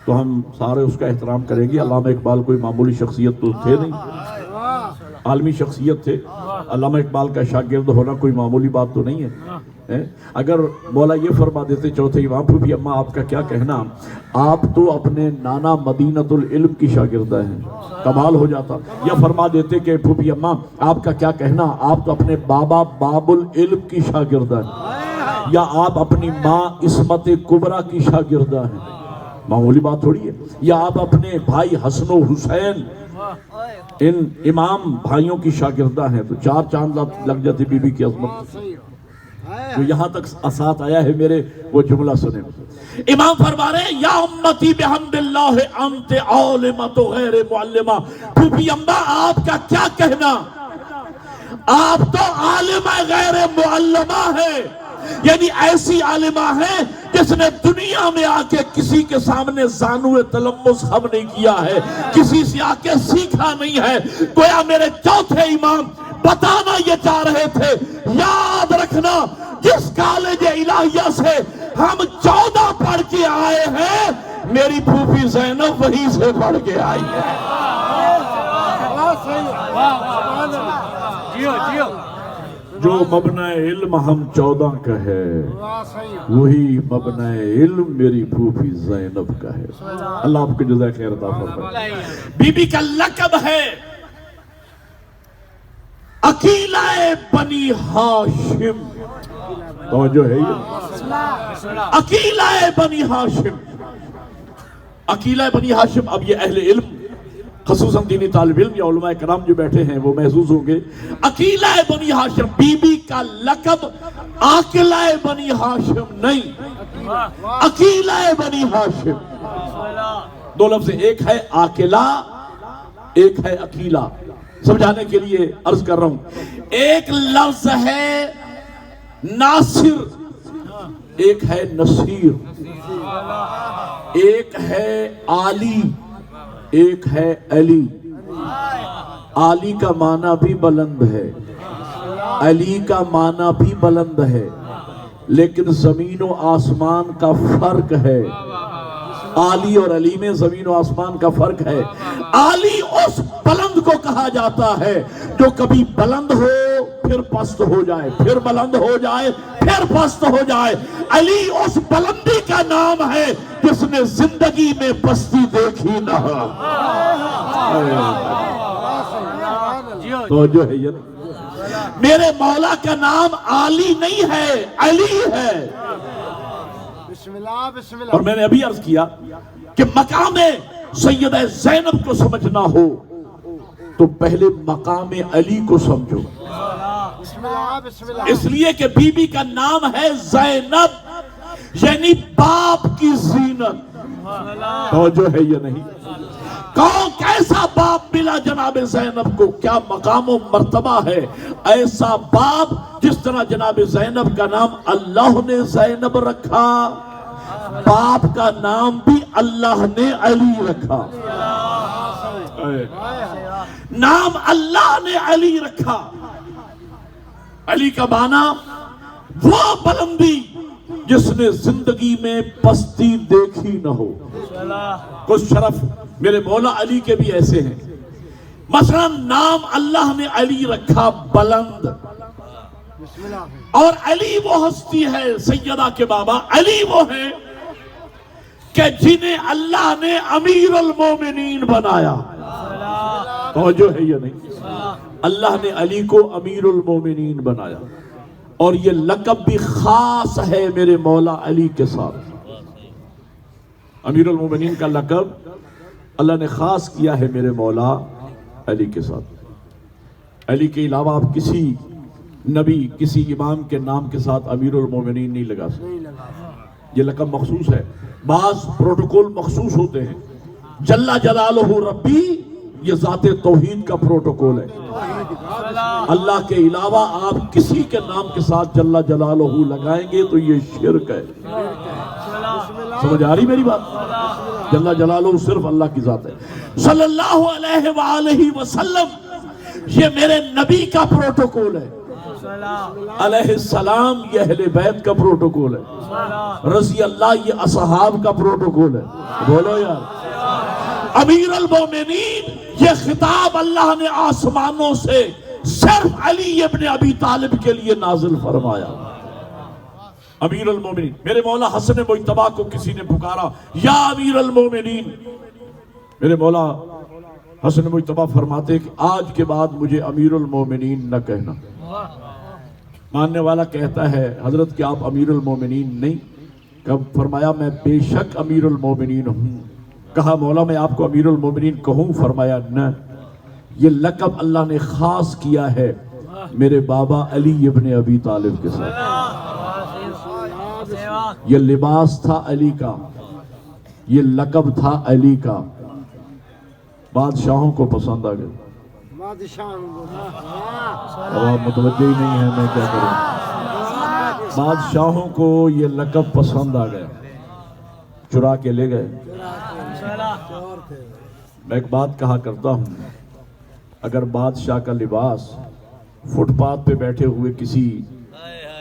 تو ہم سارے اس کا احترام کریں گے. علامہ اقبال کوئی معمولی شخصیت تو تھے نہیں، عالمی شخصیت تھے. علامہ اقبال کا شاگرد ہونا کوئی معمولی بات تو نہیں ہے. اگر مولا یہ فرما دیتے چوتھے امام پھوپھی اماں آپ کا کیا کہنا، آپ تو اپنے نانا مدینۃ العلم کی شاگردہ ہیں، کمال ہو جاتا. یا فرما دیتے کہ پھوپھی اماں آپ کا کیا کہنا، آپ تو اپنے بابا باب العلم کی شاگردہ ہیں، یا آپ اپنی ماں عصمت کبریٰ کی شاگردہ ہیں، معمولی بات تھوڑی ہے. یا آپ اپنے بھائی حسن و حسین ان امام بھائیوں کی شاگردہ ہیں. تو 4 چاند لگ جاتے بی بی کی عظمت. جو یہاں تک ساتھ آیا ہے میرے وہ جملہ سنیں. امام فرما رہے ہیں یا امتی بحمد اللہ انت عالمۃ غیر معلمہ. پھوپھی اماں آپ کا کیا کہنا، آپ تو عالمہ غیر معلمہ ہے، یعنی ایسی عالمہ ہے جس نے دنیا میں آ کے کسی کے سامنے زانو تلمس خم نہیں کیا ہے، کسی سے آ کے سیکھا نہیں ہے. گویا میرے چوتھے امام بتانا یہ چاہ رہے تھے، یاد رکھنا جس کالج الہیہ سے ہم 14 پڑھ کے آئے ہیں، میری پھوپھی زینب وہیں سے پڑھ کے آئی ہے. جو مبنی علم ہم 14 کا ہے، وہی مبنی علم میری پھوپھی زینب کا ہے. اللہ آپ کو جزائے خیر عطا فرمائے. بی بی کا لقب ہے عقیلہ بنی ہاشم. توجہ ہے یہ عقیلہ بنی ہاشم. عقیلہ بنی ہاشم. اب یہ اہل علم خصوصاً دینی طالب علم یا علماء کرام جو بیٹھے ہیں وہ محظوظ ہوں گے. عقیلہ بنی ہاشم، بی بی کا لقب عاقلہ بنی ہاشم نہیں، عقیلہ بنی ہاشم. 2 لفظ، ایک ہے عاقلہ، ایک ہے عقیلہ. سمجھانے کے لیے عرض کر رہا ہوں، ایک لفظ ہے ناصر، ایک ہے نصیر، ایک ہے عالی، ایک ہے علی. عالی کا معنی بھی بلند ہے، علی کا معنی بھی بلند ہے، لیکن زمین و آسمان کا فرق ہے. عالی اور علی میں زمین و آسمان کا فرق ہے. عالی اس بلند کو کہا جاتا ہے جو کبھی بلند ہو پھر پست ہو جائے، پھر بلند ہو جائے پھر پست ہو جائے. علی اس بلندی کا نام ہے جس نے زندگی میں پستی دیکھی نہ ہو. تو جو ہے یہ میرے مولا کا نام عالی نہیں ہے، علی ہے. اور میں نے ابھی عرض کیا کہ مقام سیدہ زینب کو سمجھنا ہو تو پہلے مقام علی کو سمجھو. اس لیے کہ بی بی کا نام ہے زینب، یعنی باپ کی زینت. توجہ ہے یہ نہیں؟ کون کیسا باپ ملا جناب زینب کو، کیا مقام و مرتبہ ہے. ایسا باپ جس طرح جناب زینب کا نام اللہ نے زینب رکھا، باپ کا نام بھی اللہ نے علی رکھا. نام اللہ نے علی رکھا. علی کا معنی وہ بلندی جس نے زندگی میں پستی دیکھی نہ ہو. کچھ شرف میرے مولا علی کے بھی ایسے ہیں. مثلا نام اللہ نے علی رکھا بلند، اور علی وہ ہستی ہے، سیدہ کے بابا علی وہ ہیں کہ جنہیں اللہ نے امیر المومنین بنایا. توجہ ہے یہ نہیں؟ اللہ نے علی کو امیر المومنین بنایا، اور یہ لقب بھی خاص ہے میرے مولا علی کے ساتھ. امیر المومنین کا لقب اللہ نے خاص کیا ہے میرے مولا علی کے ساتھ. علی کے علاوہ آپ کسی نبی، کسی امام کے نام کے ساتھ امیر المومنین نہیں لگا سکتے. یہ لقب مخصوص ہے. بعض پروٹوکول مخصوص ہوتے ہیں. جل جلالہ ربی یہ ذات توحید کا پروٹوکول ہے. اللہ کے علاوہ آپ کسی کے نام کے ساتھ جل جلالہ لگائیں گے تو یہ شرک ہے. سمجھ آ رہی میری بات؟ جل جلالہ صرف اللہ کی ذات ہے. صلی اللہ علیہ وآلہ وسلم یہ میرے نبی کا پروٹوکول ہے. علیہ السلام یہ اہل بیت کا پروٹوکول ہے. رضی اللہ یہ اصحاب کا پروٹوکول ہے. بولو یار. امیر المومنین یہ خطاب اللہ نے آسمانوں سے صرف علی ابن ابی طالب کے لیے نازل فرمایا. امیر المومنین. میرے مولا حسن مجتبیٰ کو کسی نے پکارا یا امیر المومنین. میرے مولا حسن مجتبیٰ فرماتے کہ آج کے بعد مجھے امیر المومنین نہ کہنا. ماننے والا کہتا ہے حضرت کہ آپ امیر المومنین نہیں؟ کب فرمایا میں بے شک امیر المومنین ہوں. کہا مولا میں آپ کو امیر المومنین کہوں؟ فرمایا نہ، یہ لقب اللہ نے خاص کیا ہے میرے بابا علی ابن ابی طالب کے ساتھ. یہ لباس تھا علی کا، یہ لقب تھا علی کا. بادشاہوں کو پسند آ گیا. اب آپ متوجہ ہی نہیں ہے میں کیا کروں. بادشاہوں کو یہ لقب پسند آ گیا، چرا کے لے گئے. میں ایک بات کہا کرتا ہوں، اگر بادشاہ کا لباس فٹ پاتھ پہ بیٹھے ہوئے کسی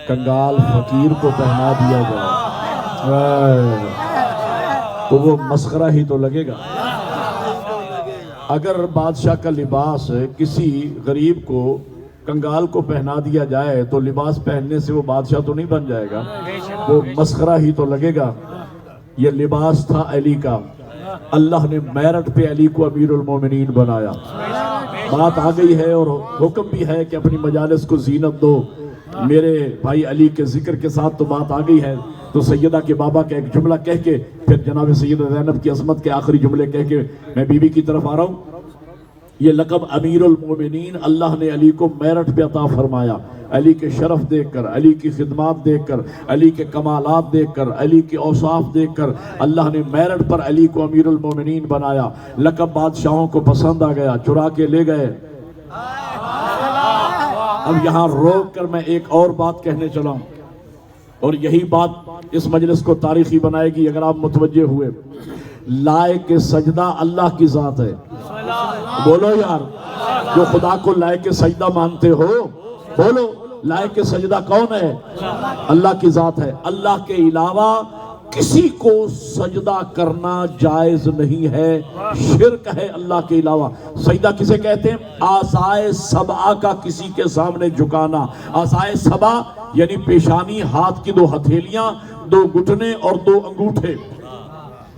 کنگال فقیر کو پہنا دیا جائے تو وہ مسخرہ ہی تو لگے گا. اگر بادشاہ کا لباس کسی غریب کو کنگال کو پہنا دیا جائے تو لباس پہننے سے وہ بادشاہ تو نہیں بن جائے گا، وہ مسخرہ ہی تو لگے گا. یہ لباس تھا علی کا. اللہ نے میرٹ پہ علی کو امیر المومنین بنایا. بات آ گئی ہے اور حکم بھی ہے کہ اپنی مجالس کو زینت دو. میرے بھائی علی کے ذکر کے ساتھ تو بات آ گئی ہے تو سیدہ کے بابا کا ایک جملہ کہہ کے پھر جناب سیدہ زینب کی عظمت کے آخری جملے کہہ کے میں بی بی کی طرف آ رہا ہوں. یہ لقب امیر المومنین اللہ نے علی کو میرٹ پہ عطا فرمایا. علی کے شرف دیکھ کر، علی کی خدمات دیکھ کر، علی کے کمالات دیکھ کر، علی کے اوصاف دیکھ کر اللہ نے میرٹ پر علی کو امیر المومنین بنایا. لقب بادشاہوں کو پسند آ گیا، چرا کے لے گئے. اب یہاں روک کر میں ایک اور بات کہنے چلا ہوں اور یہی بات اس مجلس کو تاریخی بنائے گی اگر آپ متوجہ ہوئے. لائق سجدہ اللہ کی ذات ہے. بولو یار، جو خدا کو لائق سجدہ مانتے ہو بولو. لائق سجدہ کون ہے؟ اللہ کی ذات ہے. اللہ کے علاوہ کسی کو سجدہ کرنا جائز نہیں ہے، شرک ہے اللہ کے علاوہ. سجدہ کسے کہتے ہیں؟ آسائے سبعہ کا کسی کے سامنے جھکانا. آسائے سبع یعنی پیشانی، ہاتھ کی 2 ہتھیلیاں، 2 گھٹنے اور 2 انگوٹھے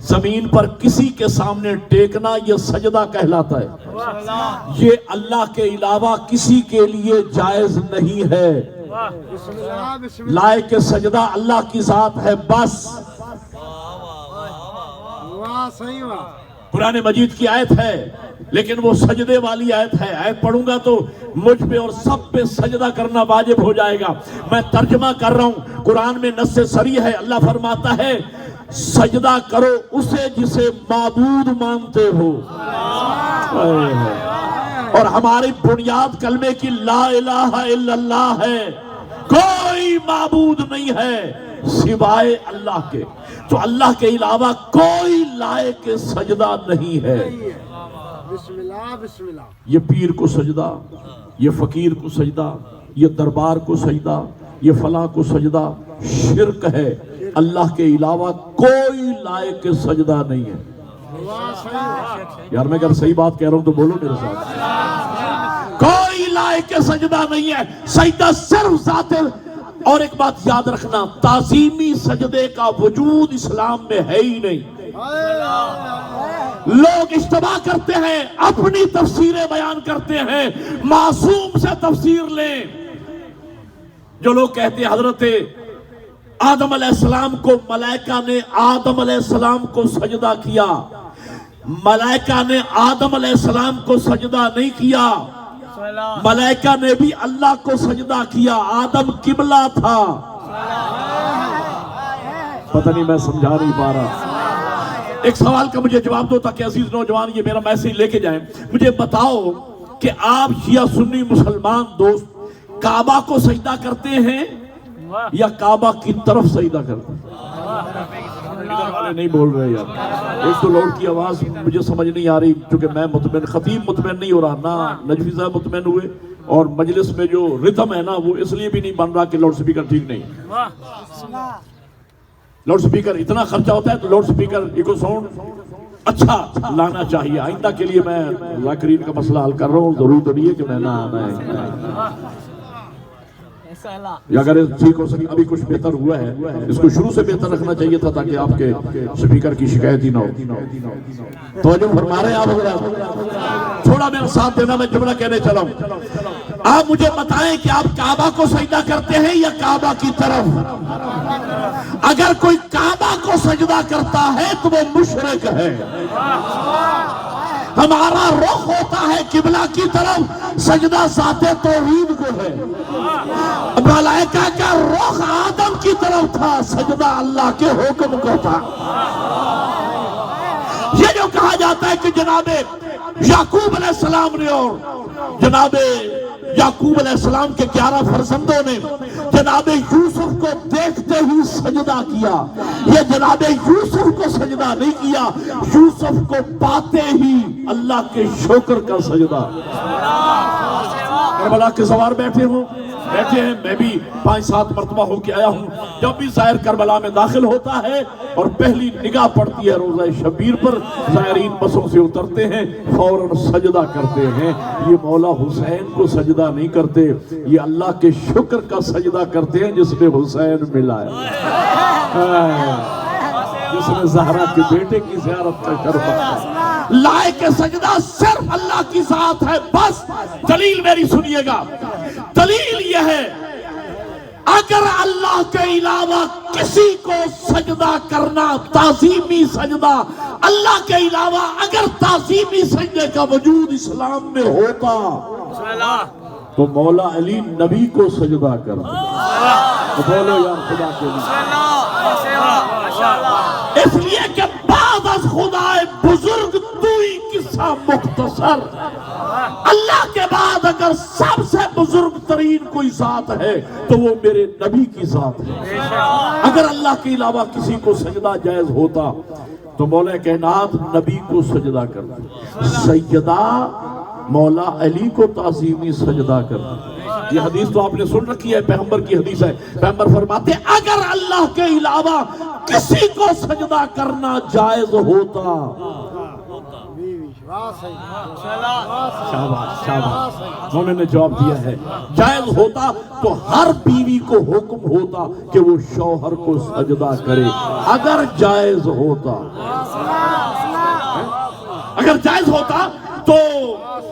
زمین پر کسی کے سامنے ٹیکنا، یہ سجدہ کہلاتا ہے. یہ اللہ کے علاوہ کسی کے لیے جائز نہیں ہے. لائق سجدہ اللہ کی ذات ہے بس. قرآن مجید کی آیت ہے لیکن وہ سجدے والی آیت ہے. آیت پڑھوں گا تو مجھ پہ اور سب پہ سجدہ کرنا واجب ہو جائے گا. میں ترجمہ کر رہا ہوں. قرآن میں نص صریح ہے. اللہ فرماتا ہے سجدہ کرو اسے جسے معبود مانتے ہو. اور ہماری بنیاد کلمے کی لا الہ الا اللہ ہے. کوئی معبود نہیں ہے سوائے اللہ کے. تو اللہ کے علاوہ کوئی لائق سجدہ نہیں ہے. بسم اللہ بسم اللہ. یہ پیر کو سجدہ، یہ فقیر کو سجدہ، یہ دربار کو سجدہ، یہ فلاں کو سجدہ، شرک ہے. اللہ کے علاوہ کوئی لائق سجدہ نہیں ہے. یار میں اگر صحیح بات کہہ رہا ہوں تو بولو میرے ساتھ. کوئی لائق سجدہ نہیں ہے. سجدہ صرف ذات. اور ایک بات یاد رکھنا، تعظیمی سجدے کا وجود اسلام میں ہے ہی نہیں. لوگ اشتباہ کرتے ہیں، اپنی تفسیریں بیان کرتے ہیں. معصوم سے تفسیر لیں. جو لوگ کہتے ہیں حضرت آدم علیہ السلام کو ملائکہ نے آدم علیہ السلام کو سجدہ کیا. ملائکہ نے آدم علیہ السلام کو سجدہ نہیں کیا. ملائکہ نے بھی اللہ کو سجدہ کیا. آدم قبلہ تھا. پتہ نہیں میں سمجھا نہیں پا رہا. ایک سوال کا مجھے جواب دو تاکہ عزیز نوجوان یہ میرا میسیج لے کے جائیں. مجھے بتاؤ کہ آپ شیعہ سنی مسلمان دوست کعبہ کو سجدہ کرتے ہیں یا کعبہ کی طرف سجدہ کرتے ہیں؟ نہیں بول رہے یار. ایک تو لوڈ کی آواز مجھے سمجھ نہیں آ رہی چونکہ میں مطمئن، خطیب مطمئن نہیں ہو رہا، نہ نجوی صاحب مطمئن ہوئے، اور مجلس میں جو ردم ہے نا وہ اس لیے بھی نہیں بن رہا کہ لاؤڈ سپیکر ٹھیک نہیں. لاؤڈ سپیکر اتنا خرچہ ہوتا ہے تو لاؤڈ سپیکر ایکو ساؤنڈ اچھا لانا چاہیے. آئندہ کے لیے میں ذاکرین کا مسئلہ حل کر رہا ہوں. ضرور تو نہیں ہے کہ میں نہ آنا ہے، یا اگر ٹھیک ہو سکے ابھی کچھ بہتر ہوا ہے. اس کو شروع سے بہتر رکھنا چاہیے تھا تاکہ آپ کے سپیکر کی شکایت ہی نہ ہو. توجہ فرما رہے ہیں آپ حضرات؟ تھوڑا میرا ساتھ دینا، میں جملہ کہنے چلا ہوں. آپ مجھے بتائیں کہ آپ کعبہ کو سجدہ کرتے ہیں یا کعبہ کی طرف؟ اگر کوئی کعبہ کو سجدہ کرتا ہے تو وہ مشرک ہے. ہمارا رخ ہوتا ہے قبلہ کی طرف، سجدہ ذات توحید کو ہے. ملائکہ کا رخ آدم کی طرف تھا، سجدہ اللہ کے حکم کو تھا. یہ جو کہا جاتا ہے کہ جناب یعقوب علیہ السلام نے اور جناب یعقوب علیہ السلام کے 11 فرزندوں نے جناب یوسف کو دیکھتے ہی سجدہ کیا، یہ جناب یوسف کو سجدہ نہیں کیا، یوسف کو پاتے ہی اللہ کے شکر کا سجدہ. کربلا کے سوار بیٹھے ہیں، میں بھی 5-7 مرتبہ ہو کے آیا ہوں. جب بھی زائر کربلا میں داخل ہوتا ہے اور پہلی نگاہ پڑتی ہے روزہ شبیر پر، زائرین بسوں سے اترتے ہیں فوراً سجدہ کرتے ہیں. یہ مولا حسین کو سجدہ نہیں کرتے، یہ اللہ کے شکر کا سجدہ کرتے ہیں جس نے حسین ملایا، جس نے زہرا کے بیٹے کی زیارت کا شرف رکھا. لائق سجدہ صرف اللہ کی ذات ہے بس. دلیل میری سنیے گا، دلیل یہ ہے اگر اللہ کے علاوہ کسی کو سجدہ کرنا تعظیمی سجدہ، اللہ کے علاوہ اگر تعظیمی سجدے کا وجود اسلام میں ہوتا تو مولا علی نبی کو سجدہ کرتا. بولو یار خدا کے لیے. اس لیے کہ بعد از خدائے بزرگ توئی قصہ مختصر. اللہ کے بعد اگر سب سے بزرگ ترین کوئی ذات ہے تو وہ میرے نبی کی ذات ہے. اگر اللہ کے علاوہ کسی کو سجدہ جائز ہوتا تو مولا کائنات نبی کو سجدہ کرتا، سیدہ مولا علی کو تعظیمی سجدہ کرتا. یہ حدیث تو آپ نے سن رکھی ہے، پیغمبر کی حدیث ہے. پیغمبر فرماتے اگر اللہ کے علاوہ کسی کو سجدہ کرنا جائز ہوتا، شاباش شاباش، انہوں نے جواب دیا ہے، جائز ہوتا تو ہر بیوی کو حکم ہوتا کہ وہ شوہر کو سجدہ کرے. اگر جائز ہوتا، اگر جائز ہوتا تو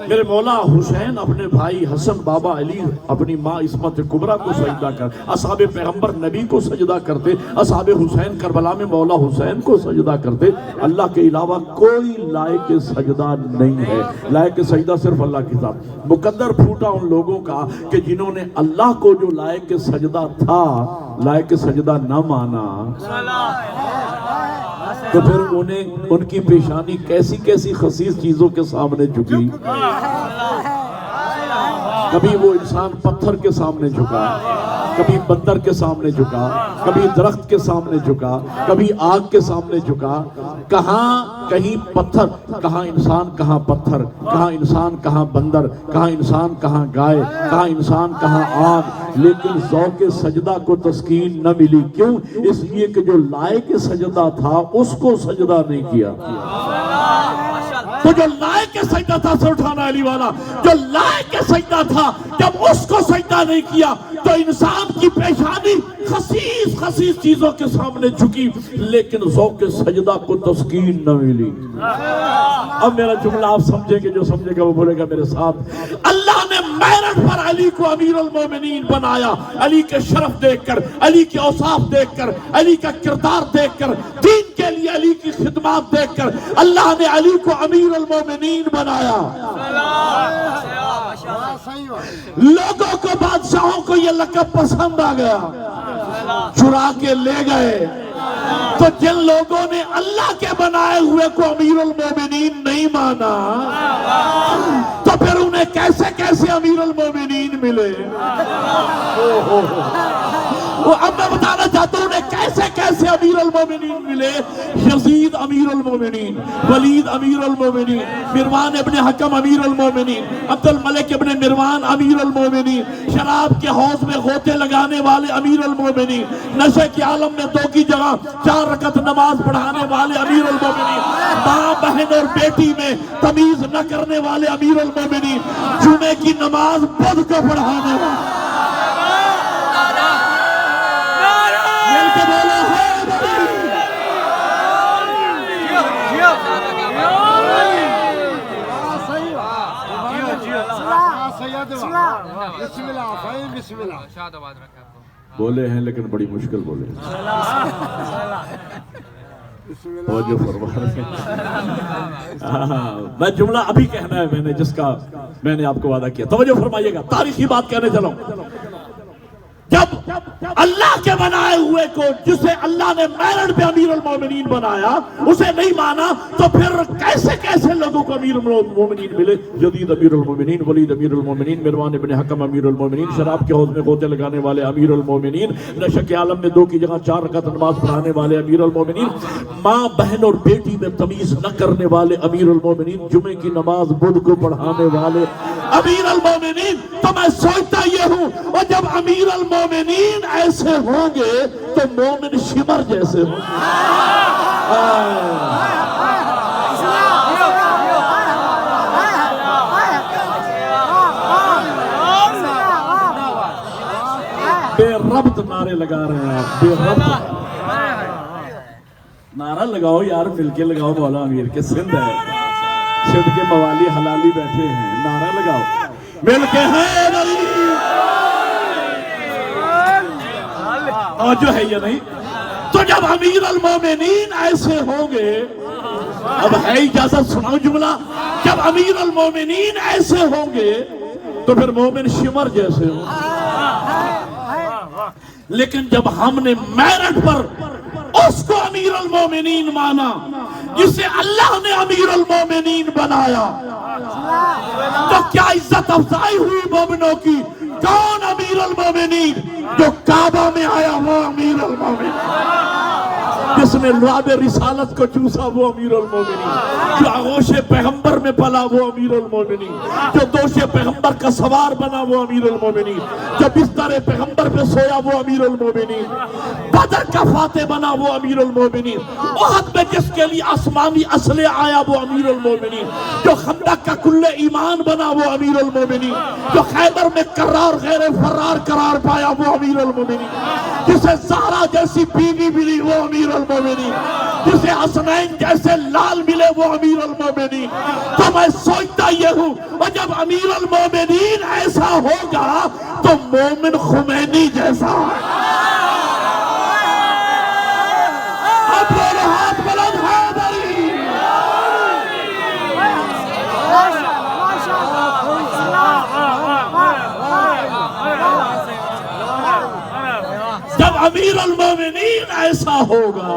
میرے مولا حسین اپنے بھائی حسن بابا علی اپنی ماں عصمت کبریٰ کو سجدہ کر، اصحاب پیغمبر نبی کو سجدہ کرتے، اصحاب حسین کربلا میں مولا حسین کو سجدہ کرتے. اللہ کے علاوہ کوئی لائق سجدہ نہیں ہے. لائق سجدہ صرف اللہ کی ذات. مقدر پھوٹا ان لوگوں کا کہ جنہوں نے اللہ کو جو لائق سجدہ تھا لائق سجدہ نہ مانا، تو پھر انہیں ان کی پیشانی کیسی کیسی خسیس چیزوں کے سامنے جھکی. کبھی وہ انسان پتھر کے سامنے جھکا، کبھی بندر کے سامنے جھکا، کبھی درخت کے سامنے جھکا، کبھی آگ کے سامنے جھکا. کہاں کہیں پتھر، کہاں انسان کہاں پتھر، کہاں انسان کہاں بندر، کہاں انسان کہاں گائے، کہاں انسان کہاں آگ. لیکن ذوق سجدہ کو تسکین نہ ملی. کیوں؟ اس لیے کہ جو لائق سجدہ تھا اس کو سجدہ نہیں کیا. تو جو لائق سجدہ تھا سر اٹھانا علی والا، جو لائق سجدہ تھا جب اس کو سجدہ نہیں کیا تو انسان کی پیشانی خسیس خسیس چیزوں کے سامنے جھکی لیکن ذوق سجدہ کو تسکین نہ ملی. اب میرا جملہ آپ سمجھیں گے، جو سمجھے گا وہ بولے گا میرے ساتھ. اللہ نے میرٹ پر علی کو امیر المومنین بنایا. علی کے شرف دیکھ کر، علی کے اوصاف دیکھ کر، علی کا کردار دیکھ کر، دین کے لیے علی کی خدمات دیکھ کر اللہ نے علی کو امیر المومنین بنایا. لوگوں کو، بادشاہوں کو یہ لقب پسند آ گیا، چرا کے لے گئے. تو جن لوگوں نے اللہ کے بنائے ہوئے کو امیر المومنین نہیں مانا تو پھر انہیں کیسے کیسے امیر المومنین ملے؟ اب میں بتانا چاہتا ہوں انہیں کیسے کیسے امیر المومنین ملے۔ یزید امیر المومنین، ولید امیر المومنین، مروان ابن حکم امیر المومنین، عبد الملک ابن مروان امیر المومنین، شراب کے حوض میں غوطے لگانے والے امیر المومنین، نشے کے عالم میں 2 کی جگہ 4 رکعت نماز پڑھانے والے امیر المومنین، ماں بہن اور بیٹی میں تمیز نہ کرنے والے امیر المومنین، جمعے کی نماز بدھ کو پڑھانے والے۔ مل کے بولو حیدری۔ بسم اللہ فائن بسم اللہ بولے ہیں لیکن بڑی مشکل بولے ہیں۔ توجہ فرما رہے ہیں۔ میں جملہ ابھی کہنا ہے میں نے جس کا میں نے آپ کو وعدہ کیا۔ توجہ فرمائیے گا، تاریخی بات کہنے چلو۔ جب اللہ کے بنائے ہوئے کو جسے اللہ نے میرڈ پہ امیر المومنین بنایا اسے نہیں مانا تو پھر کیسے کیسے لوگوں کو امیر المومنین ملے؟ یزید امیر المومنین، ولید امیر المومنین، مروان ابن حکم امیر المومنین، شراب کے حوض میں غوطے لگانے والے امیر المومنین، نشے کے عالم میں 2 کی جگہ 4 رکعت نماز پڑھانے والے امیر المومنین، ماں بہن اور بیٹی میں تمیز نہ کرنے والے امیر المومنین، جمعے کی نماز بدھ کو پڑھانے والے امیر المومنین۔ تو میں سوچتا یہ ہوں اور جب امیر المومنین ایسے ہوں گے تو مومن شمر جیسے ہوں گے۔ بے ربط نعرے لگا رہے ہیں آپ، بے ربط نعرہ لگاؤ یار، مل کے لگاؤ۔ مولا امیر کے سندھ ہے، سندھ کے موالی حلالی بیٹھے ہیں، نعرہ لگاؤ مل کے حیدری۔ اور جو ہے یہ نہیں تو جب امیر المومنین ایسے ہوں گے، اب ہے اجازت سناؤ جملہ، جب امیر المومنین ایسے ہوں گے تو پھر مومن شمر جیسے ہوں۔ لیکن جب ہم نے میرٹ پر اس کو امیر المومنین مانا جسے اللہ نے امیر المومنین بنایا تو کیا عزت افزائی ہوئی مومنوں کی؟ کون امیر المومنین؟ جو کعبہ میں آیا وہ امیر المومنین، جس نے لعاب رسالت کو چوسا وہ امیر المومنین، جو آغوش پیغمبر میں پلا وہ امیر المومنین، جو دوش پیغمبر کا سوار بنا وہ امیر المومنین، جو بستر پیغمبر پہ سویا وہ امیر المومنین، بدر کا فاتح بنا وہ امیر المومنین، احد میں جس کے لیے آسمانی اسلحہ آیا وہ امیر المومنین، جو خندق کا کل ایمان بنا وہ امیر المومنین، جو خیبر میں قرار غیر فرار قرار پایا وہ امیر المومنین، جسے زہرا جیسی بیوی ملی وہ امیر المومنین، جسے حسنین جیسے لال ملے وہ امیر المومنین۔ تو میں سوچتا یہ ہوں اور جب امیر المومنین ایسا ہوگا تو مومن خمینی جیسا ہوگا۔ اب بولو ہاتھ بلند حیدری۔ جب امیر المومنین ایسا ہوگا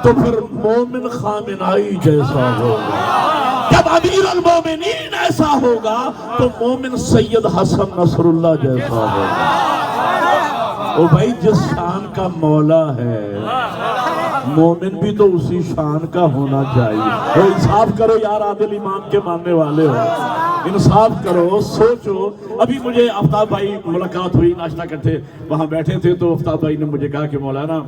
تو پھر مومن خامنائی جیسا ہوگا۔ جب امیر المومنین ایسا ہوگا تو مومن سید حسن نصر اللہ جیسا ہوگا۔ او بھائی جس شان کا مولا ہے مومن بھی تو اسی شان کا ہونا چاہیے۔ تو انصاف کرو یار، عادل امام کے ماننے والے ہو، انصاف کرو، سوچو۔ ابھی مجھے آفتاب بھائی ملاقات ہوئی، ناشتہ کرتے وہاں بیٹھے تھے تو آفتاب بھائی نے مجھے کہا کہ مولانا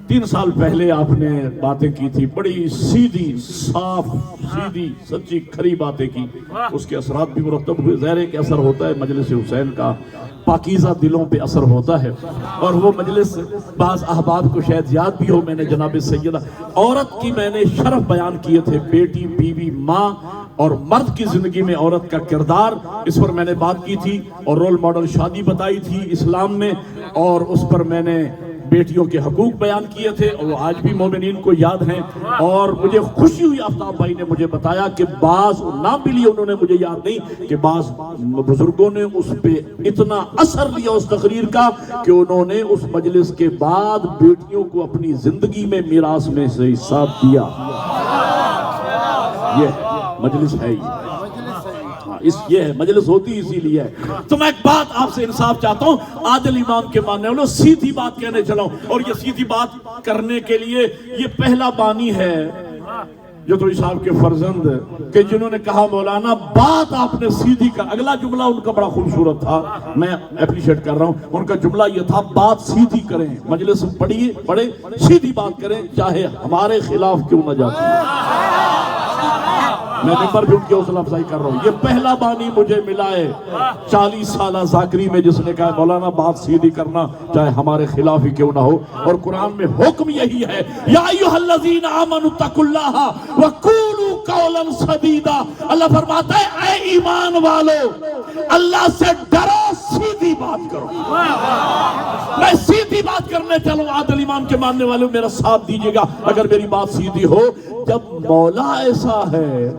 3 سال پہلے آپ نے باتیں کی تھی، بڑی سیدھی صاف سیدھی سچی کھری باتیں کی، اس کے اثرات بھی مرتب ہوئے۔ ظاہر ہے کہ اثر ہوتا ہے، مجلس حسین کا پاکیزہ دلوں پہ اثر ہوتا ہے، اور وہ مجلس بعض احباب کو شاید یاد بھی ہو، میں نے جناب سیدہ عورت کی میں نے شرف بیان کیے تھے، بیٹی، بیوی، ماں اور مرد کی زندگی میں عورت کا کردار، اس پر میں نے بات کی تھی، اور رول ماڈل شادی بتائی تھی اسلام میں، اور اس پر میں نے بیٹیوں کے حقوق بیان کیے تھے اور وہ آج بھی مومنین کو یاد ہیں. اور مجھے خوشی ہوئی آفتاب بھائی نے مجھے بتایا کہ بعض نام بھی لیے انہوں نے, مجھے یاد نہیں, کہ بعض بزرگوں نے اس پہ اتنا اثر لیا اس تقریر کا کہ انہوں نے اس مجلس کے بعد بیٹیوں کو اپنی زندگی میں میراث میں سے حصہ دیا. یہ مجلس ہے, یہ ہے مجلس ہوتی اسی لیے ہے. تو میں ایک بات آپ سے انصاف چاہتا ہوں, عادل امام کے ماننے والوں, سیدھی بات کہنے چلا ہوں. اور یہ سیدھی بات کرنے کے لیے یہ پہلا بانی ہے جتوئی صاحب کے فرزند کہ جنہوں نے کہا مولانا بات آپ نے سیدھی کر. اگلا جملہ ان کا بڑا خوبصورت تھا, میں اپریشیٹ کر رہا ہوں. ان کا جملہ یہ تھا, بات سیدھی کریں, مجلس پڑھے سیدھی بات کریں چاہے ہمارے خلاف کیوں نہ جاتی. میں ممبر بھی ان کی حوصلہ افزائی کر رہا ہوں. یہ پہلا بانی مجھے ملا ہے 40 سالہ ذاکری میں جس نے کہا مولانا بات سیدھی کرنا چاہے ہمارے خلاف ہی کیوں نہ ہو. اور قرآن میں حکم یہی ہے, یا ایھا الذین آمنوا اتقوا اللہ وقولوا قولا سدیدا. اللہ فرماتا ہے اے ایمان والو اللہ سے ڈرو, سیدھی بات کرو. میں سیدھی بات کرنے چلوں, عادل امام کے ماننے والوں میرا ساتھ دیجیے گا اگر میری بات سیدھی ہو. جب مولا ایسا ہے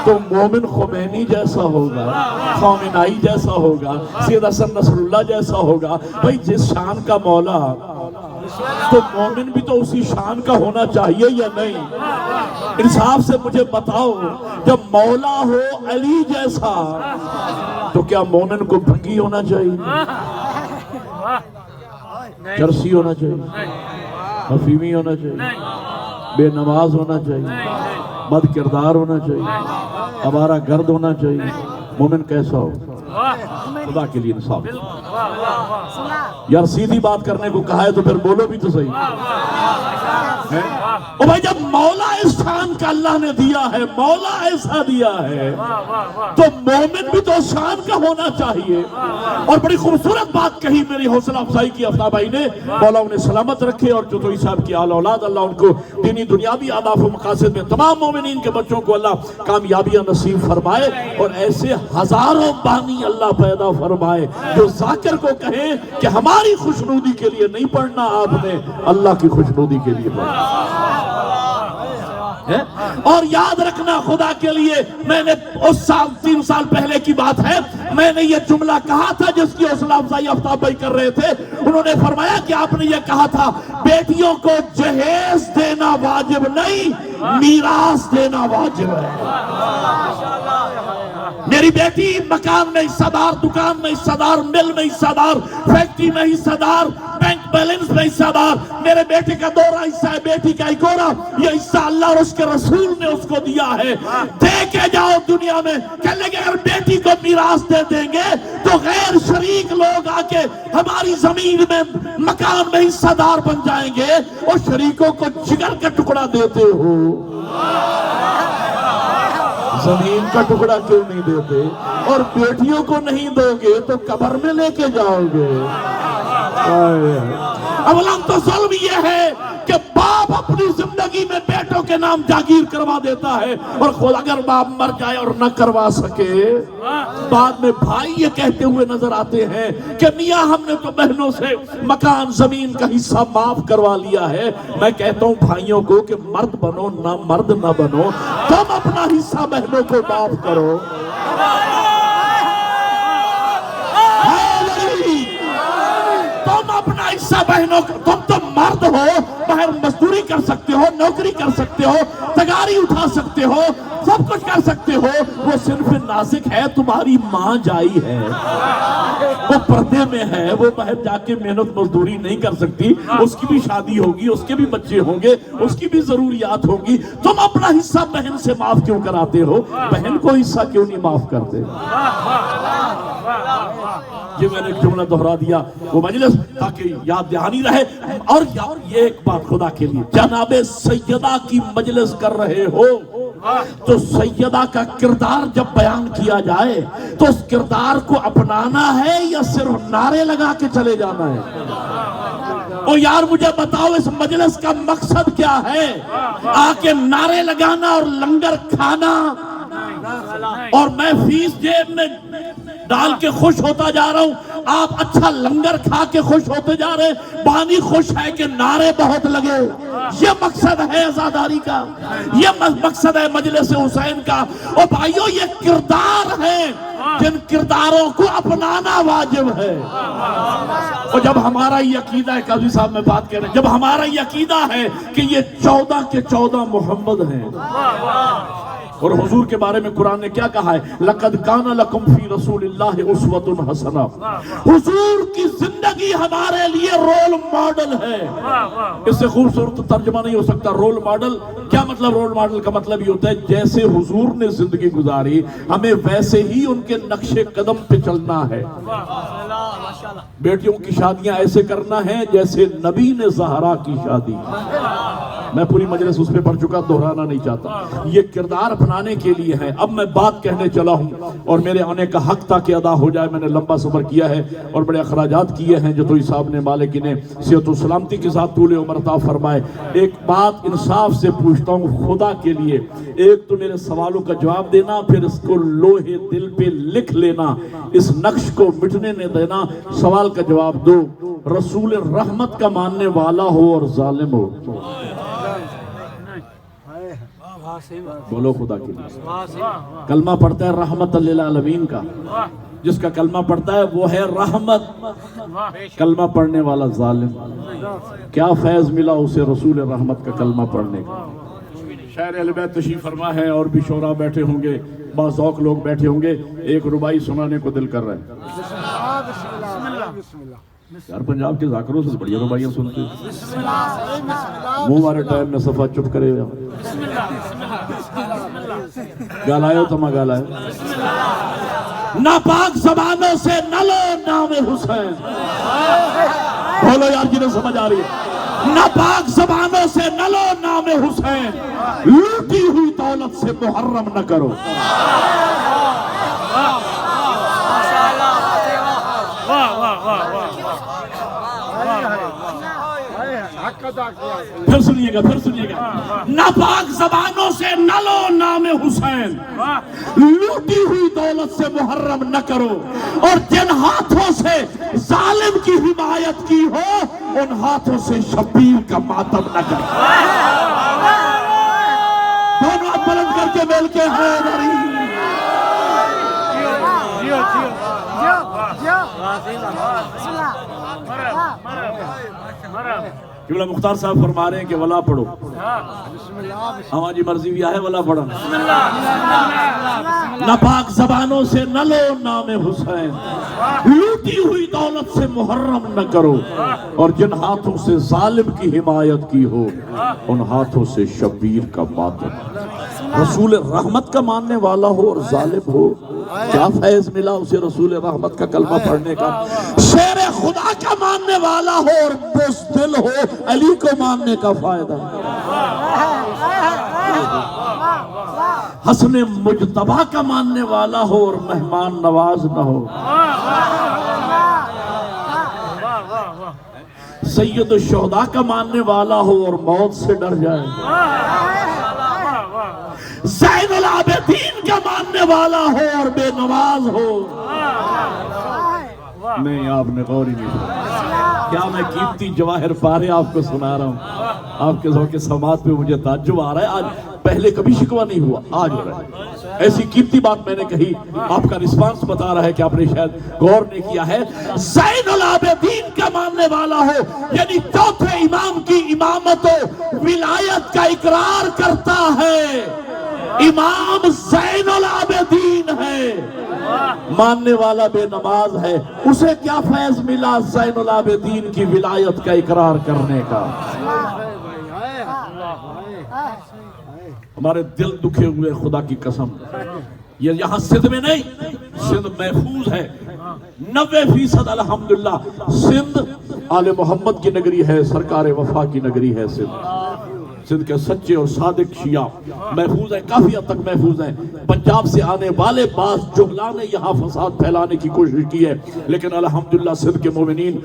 تو مومن خمینی جیسا ہوگا, خامنائی جیسا ہوگا, سید حسن نصر اللہ جیسا ہوگا. بھئی جس شان کا مولا تو مومن بھی تو اسی شان کا ہونا چاہیے یا نہیں؟ انصاف سے مجھے بتاؤ, جب مولا ہو علی جیسا تو کیا مومن کو بھنگی ہونا چاہیے, چرسی ہونا چاہیے, حفیمی ہونا چاہیے, بے نماز ہونا چاہیے, بد کردار ہونا چاہیے, ہمارا گرد ہونا چاہیے؟ مومن کیسا ہو؟ خدا کے لیے انصاف. یار سیدھی بات کرنے کو کہا ہے تو پھر بولو بھی تو صحیح. او بھائی جب مولا اس شان کا اللہ نے دیا ہے, مولا ایسا دیا ہے تو مومن بھی تو شان کا ہونا چاہیے. اور بڑی خوبصورت بات کہی, میری حوصلہ افزائی کی آفتاب بھائی نے, مولا انہیں سلامت رکھے. اور جتوئی صاحب کی آل اولاد اللہ ان کو دینی دنیاوی اہداف و مقاصد میں تمام مومنین کے بچوں کو اللہ کامیابیاں نصیب فرمائے. اور ایسے ہزاروں بانی اللہ پیدا فرمائے جو ذاکر کو کہیں کہ ہماری خوشنودی کے لیے نہیں پڑھنا, آپ نے اللہ کی خوشنودی کے لیے پڑھنا. اور یاد رکھنا خدا کے لیے, میں نے اس سال 3 سال پہلے کی بات ہے, میں نے یہ جملہ کہا تھا جس کی حوصلہ افزائی آفتاب بھائی کر رہے تھے. انہوں نے فرمایا کہ آپ نے یہ کہا تھا بیٹیوں کو جہیز دینا واجب نہیں, میراث دینا واجب ہے. میری بیٹی مکان میں حصہ دار, دکان میں حصہ دار, مل میں حصہ دار, فیکٹری میں حصہ دار, بینک بیلنس میں حصہ دار. میرے بیٹے کا 2 حصہ ہے, بیٹی کا 1. یہ حصہ اللہ اور اس کے رسول نے اس کو دیا ہے. دے کے جاؤ دنیا میں. کہنے لگے اگر بیٹی کو میراث دے دیں گے تو غیر شریک لوگ آ کے ہماری زمین میں مکان میں حصہ دار بن جائیں گے. اور شریکوں کو جگر کا ٹکڑا دیتے ہو, زمین کا ٹکڑا کیوں نہیں دیتے؟ اور بیٹیوں کو نہیں دو گے تو قبر میں لے کے جاؤ گے. اولاً تو ظلم یہ ہے کہ باپ اپنی زندگی میں بیٹوں کے نام جاگیر کروا دیتا ہے, اور خود اگر باپ مر جائے اور نہ کروا سکے بعد میں بھائی یہ کہتے ہوئے نظر آتے ہیں کہ میاں ہم نے تو بہنوں سے مکان زمین کا حصہ معاف کروا لیا ہے. میں کہتا ہوں بھائیوں کو کہ مرد بنو نہ مرد نہ بنو, تم اپنا حصہ بہنوں کو معاف کرو. تم اپنا حصہ بہنوں کو, تم تو مرد ہو, باہر مزدوری کر سکتے ہو, نوکری کر سکتے ہو, تگاری اٹھا سکتے ہو, سب کچھ کر سکتے ہو. وہ صرف نازک ہے, تمہاری ماں جائی ہے, وہ پردے میں ہے, وہ باہر جا کے محنت مزدوری نہیں کر سکتی. اس کی بھی شادی ہوگی, اس کے بھی بچے ہوں گے, اس کی بھی ضروریات ہوگی. تم اپنا حصہ بہن سے معاف کیوں کراتے ہو؟ بہن کو حصہ کیوں نہیں معاف کرتے؟ یہ میں نے ایک جملہ دہرا دیا وہ مجلس تاکہ یاد دہانی رہے. اور یہ ایک بات خدا کے لیے, جناب سیدہ کی مجلس کر رہے ہو تو سیدہ کا کردار جب بیان کیا جائے تو اس کردار کو اپنانا ہے یا صرف نعرے لگا کے چلے جانا ہے؟ او یار مجھے بتاؤ اس مجلس کا مقصد کیا ہے؟ آ کے نعرے لگانا اور لنگر کھانا اور میں فیس جیب میں ڈال کے خوش ہوتا جا رہا ہوں، آپ اچھا لنگر کھا کے خوش ہوتے جا رہے ہیں، بانی خوش ہے کہ نعرے بہت لگے۔ یہ مقصد ہے عزاداری کا، یہ مقصد ہے مجلس حسین کا۔ اور بھائیو یہ کردار ہیں جن کرداروں کو اپنانا واجب ہے۔ اور جب ہمارا یہ عقیدہ ہے، قاضی صاحب میں بات کہہ رہے ہیں، جب ہمارا یہ عقیدہ ہے کہ یہ 14 کے 14 محمد ہیں، اور حضور کے بارے میں قرآن نے کیا کہا ہے؟ لَقَدْ كَانَ لَكُمْ فِي رَسُولِ اللَّهِ أُسْوَةٌ حَسَنَةٌ۔ حضور کی زندگی ہمارے لیے رول ماڈل ہے۔ اس سے خوبصورت ترجمہ نہیں ہو سکتا۔ رول ماڈل کیا مطلب؟ رول ماڈل کا مطلب یہ ہوتا ہے جیسے حضور نے زندگی گزاری ہمیں ویسے ہی ان کے نقش قدم پہ چلنا ہے۔ بیٹیوں کی شادیاں ایسے کرنا ہے جیسے نبی نے زہرا کی شادی۔ میں پوری مجلس اس پہ پڑھ چکا، دہرانا نہیں چاہتا۔ یہ کردار اپنانے کے لیے ہے۔ اب میں بات کہنے چلا ہوں اور میرے آنے کا حق تھا کہ ادا ہو جائے۔ میں نے لمبا سفر کیا ہے اور بڑے اخراجات کیے ہیں۔ جو توئی صاحب نے مالکی نے صحت و سلامتی کے ساتھ طول عمر عطا فرمائے۔ ایک بات انصاف سے پوچھتا ہوں خدا کے لیے، ایک تو میرے سوالوں کا جواب دینا، پھر اس کو لوہے دل پہ لکھ لینا، اس نقش کو مٹنے نہ دینا۔ سوال کا جواب دو، رسول رحمت کا ماننے والا ہو اور ظالم ہو؟ بولو خدا کے لیے۔ کلمہ پڑھتا ہے رحمت للعالمین کا، جس کا کلمہ پڑھتا ہے وہ ہے رحمت۔ کلمہ پڑھنے والا ظالم، کیا فیض ملا اسے رسول رحمت کا کلمہ پڑھنے کا؟ شاعر اہل بیت تشریف فرما ہے، اور بھی شعراء بیٹھے ہوں گے، باذوق لوگ بیٹھے ہوں گے، ایک ربائی سنانے کو دل کر رہے ہیں۔ یار پنجاب کے ذاکروں سے بڑی ربائیاں سنتے ہیں، منہ مارے ٹائم میں صفحہ چپ کرے ہوئے گالائے تو میں گالائے۔ ناپاک زبانوں سے نہ لو نام حسین، بولو یار جنہیں سمجھ آ رہی ہے، ناپاک زبانوں سے نہ لو نام حسین، لوٹی ہوئی دولت سے محرم نہ کرو۔ پھر سنیے گا، پھر سنیے گا، ناپاک زبانوں سے نہ لو نام حسین، لوٹی ہوئی دولت سے محرم نہ کرو، اور جن ہاتھوں سے ظالم کی حمایت کی ہو ان ہاتھوں سے شبیر کا ماتم نہ کرو۔ دونوں ہاتھ بلند کر کے مل کے حیدری۔ قبلہ مختار صاحب فرما رہے ہیں کہ ولا پڑھو، ہماری مرضی بھی ہے ولا پڑھو۔ ناپاک زبانوں سے نہ لو نام حسین، لوٹی ہوئی دولت سے محرم نہ کرو، اور جن ہاتھوں سے ظالم کی حمایت کی ہو ان ہاتھوں سے شبیر کا ماتم۔ رسول رحمت کا ماننے والا ہو اور ظالم ہو، کیا فیض ملا اسے رسول رحمت کا کلمہ پڑھنے کا؟ شیر خدا کا ماننے والا ہو اور بزدل ہو، علی کو ماننے کا فائدہ۔ حسن مجتبیٰ کا ماننے والا ہو اور مہمان نواز نہ ہو۔ سید الشہداء کا ماننے والا ہو اور موت سے ڈر جائے۔ زین العابدین کا ماننے والا ہو اور بے نواز ہو۔ نہیں، آپ نے غور ہی نہیں کیا۔ کیا میں قیمتی جواہر پارے آپ کو سنا رہا ہوں؟ آپ کے ذوق سماعت پہ مجھے تعجب آ رہا ہے، آج پہلے کبھی شکوہ نہیں ہوا، آج ہو رہا ہے۔ ایسی قیمتی بات میں نے کہی، آپ کا رسپانس بتا رہا ہے کہ آپ نے شاید غور نہیں کیا ہے۔ زین العابدین کا ماننے والا ہو، یعنی چوتھے امام کی امامت و ولایت کا اقرار کرتا ہے، امام زین العابدین ہے، ماننے والا بے نماز ہے، اسے کیا فیض ملا زین العابدین کی ولایت کا اقرار کرنے کا؟ ہمارے دل دکھے ہوئے، خدا کی قسم، یہ یہاں سندھ میں نہیں، سندھ محفوظ ہے 90% الحمدللہ۔ سندھ آل محمد کی نگری ہے، سرکار وفا کی نگری ہے سندھ کے سچے اور صادق شیعہ محفوظ ہیں، کافی حد تک محفوظ ہیں۔ پنجاب سے آنے والے بعض جہلاں نے یہاں فساد پھیلانے کی کوشش کی ہے، لیکن الحمدللہ سندھ کے مومنین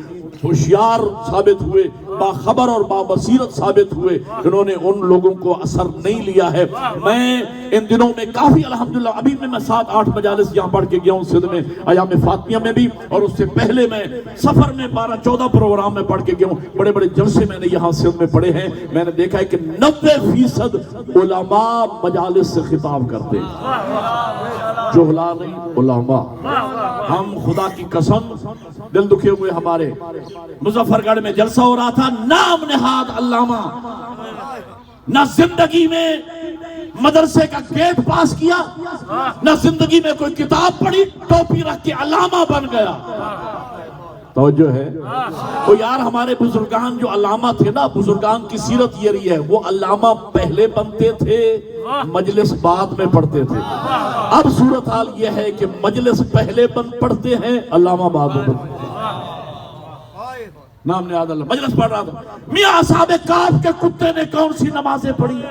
ہوشیار ثابت ہوئے، باخبر اور بابصیرت ثابت ہوئے، انہوں نے ان لوگوں کو اثر نہیں لیا ہے۔ میں ان دنوں میں کافی الحمدللہ ابھی میں 7-8 مجالس یہاں پڑھ کے گیا ہوں، سندھ میں ایام فاطمیہ میں بھی، اور اس سے پہلے میں سفر میں 12-14 پروگرام میں پڑھ کے گیا ہوں۔ بڑے بڑے جلسے میں نے یہاں سندھ میں پڑھے ہیں۔ میں نے دیکھا ہے کہ 90% علماء مجالس سے خطاب کرتے ہیں، جہلا نہیں، علماء۔ ہم خدا کی قسم دل دکھے ہوئے، ہمارے مظفر گڑھ میں جلسہ ہو رہا تھا، نام نہاد علامہ، نہ زندگی میں مدرسے کا گیٹ پاس کیا، نہ زندگی میں کوئی کتاب پڑھی، ٹوپی رکھ کے علامہ بن گیا۔ توجہ ہے؟ تو یار ہمارے بزرگان جو علامہ تھے نا، بزرگان کی سیرت یہ رہی ہے، وہ علامہ پہلے بنتے تھے، مجلس بعد میں پڑھتے تھے۔ اب صورتحال یہ ہے کہ مجلس پہلے پڑھتے ہیں، علامہ بعد میں پڑھتے ہیں۔ نام نے اللہ مجلس پڑھ رہا تھا، میاں اصحاب کہف کے کتے نے کون سی نمازیں پڑھی؟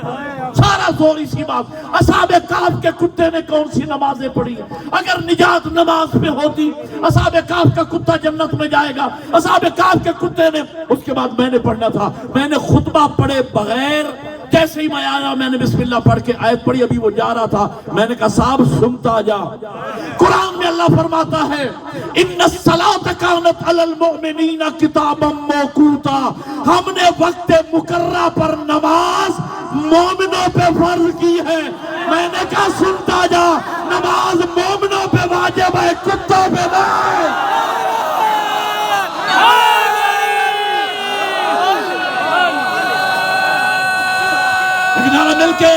سارا زور اسی بات، اصحاب کہف کے کتے نے کون سی نمازیں پڑھی؟ اگر نجات نماز پہ ہوتی، اصحاب کہف کا کتا جنت میں جائے گا، اصحاب کہف کے کتے نے۔ اس کے بعد میں نے پڑھنا تھا، میں نے خطبہ پڑھے بغیر، جیسے ہی میں آیا میں نے بسم اللہ پڑھ کے آیت پڑھی، ابھی وہ جا رہا تھا، میں نے کہا صاحب سنتا جا۔ قرآن میں اللہ فرماتا ہے ان الصلاۃ کانت علی المؤمنین کتابا موقوتا، ہم نے وقت مقررہ پر نماز مومنوں پہ فرض کی ہے۔ میں نے کہا سنتا جا، نماز مومنوں پہ واجب ہے، کتوں پہ نہیں۔ نعرہ مل کے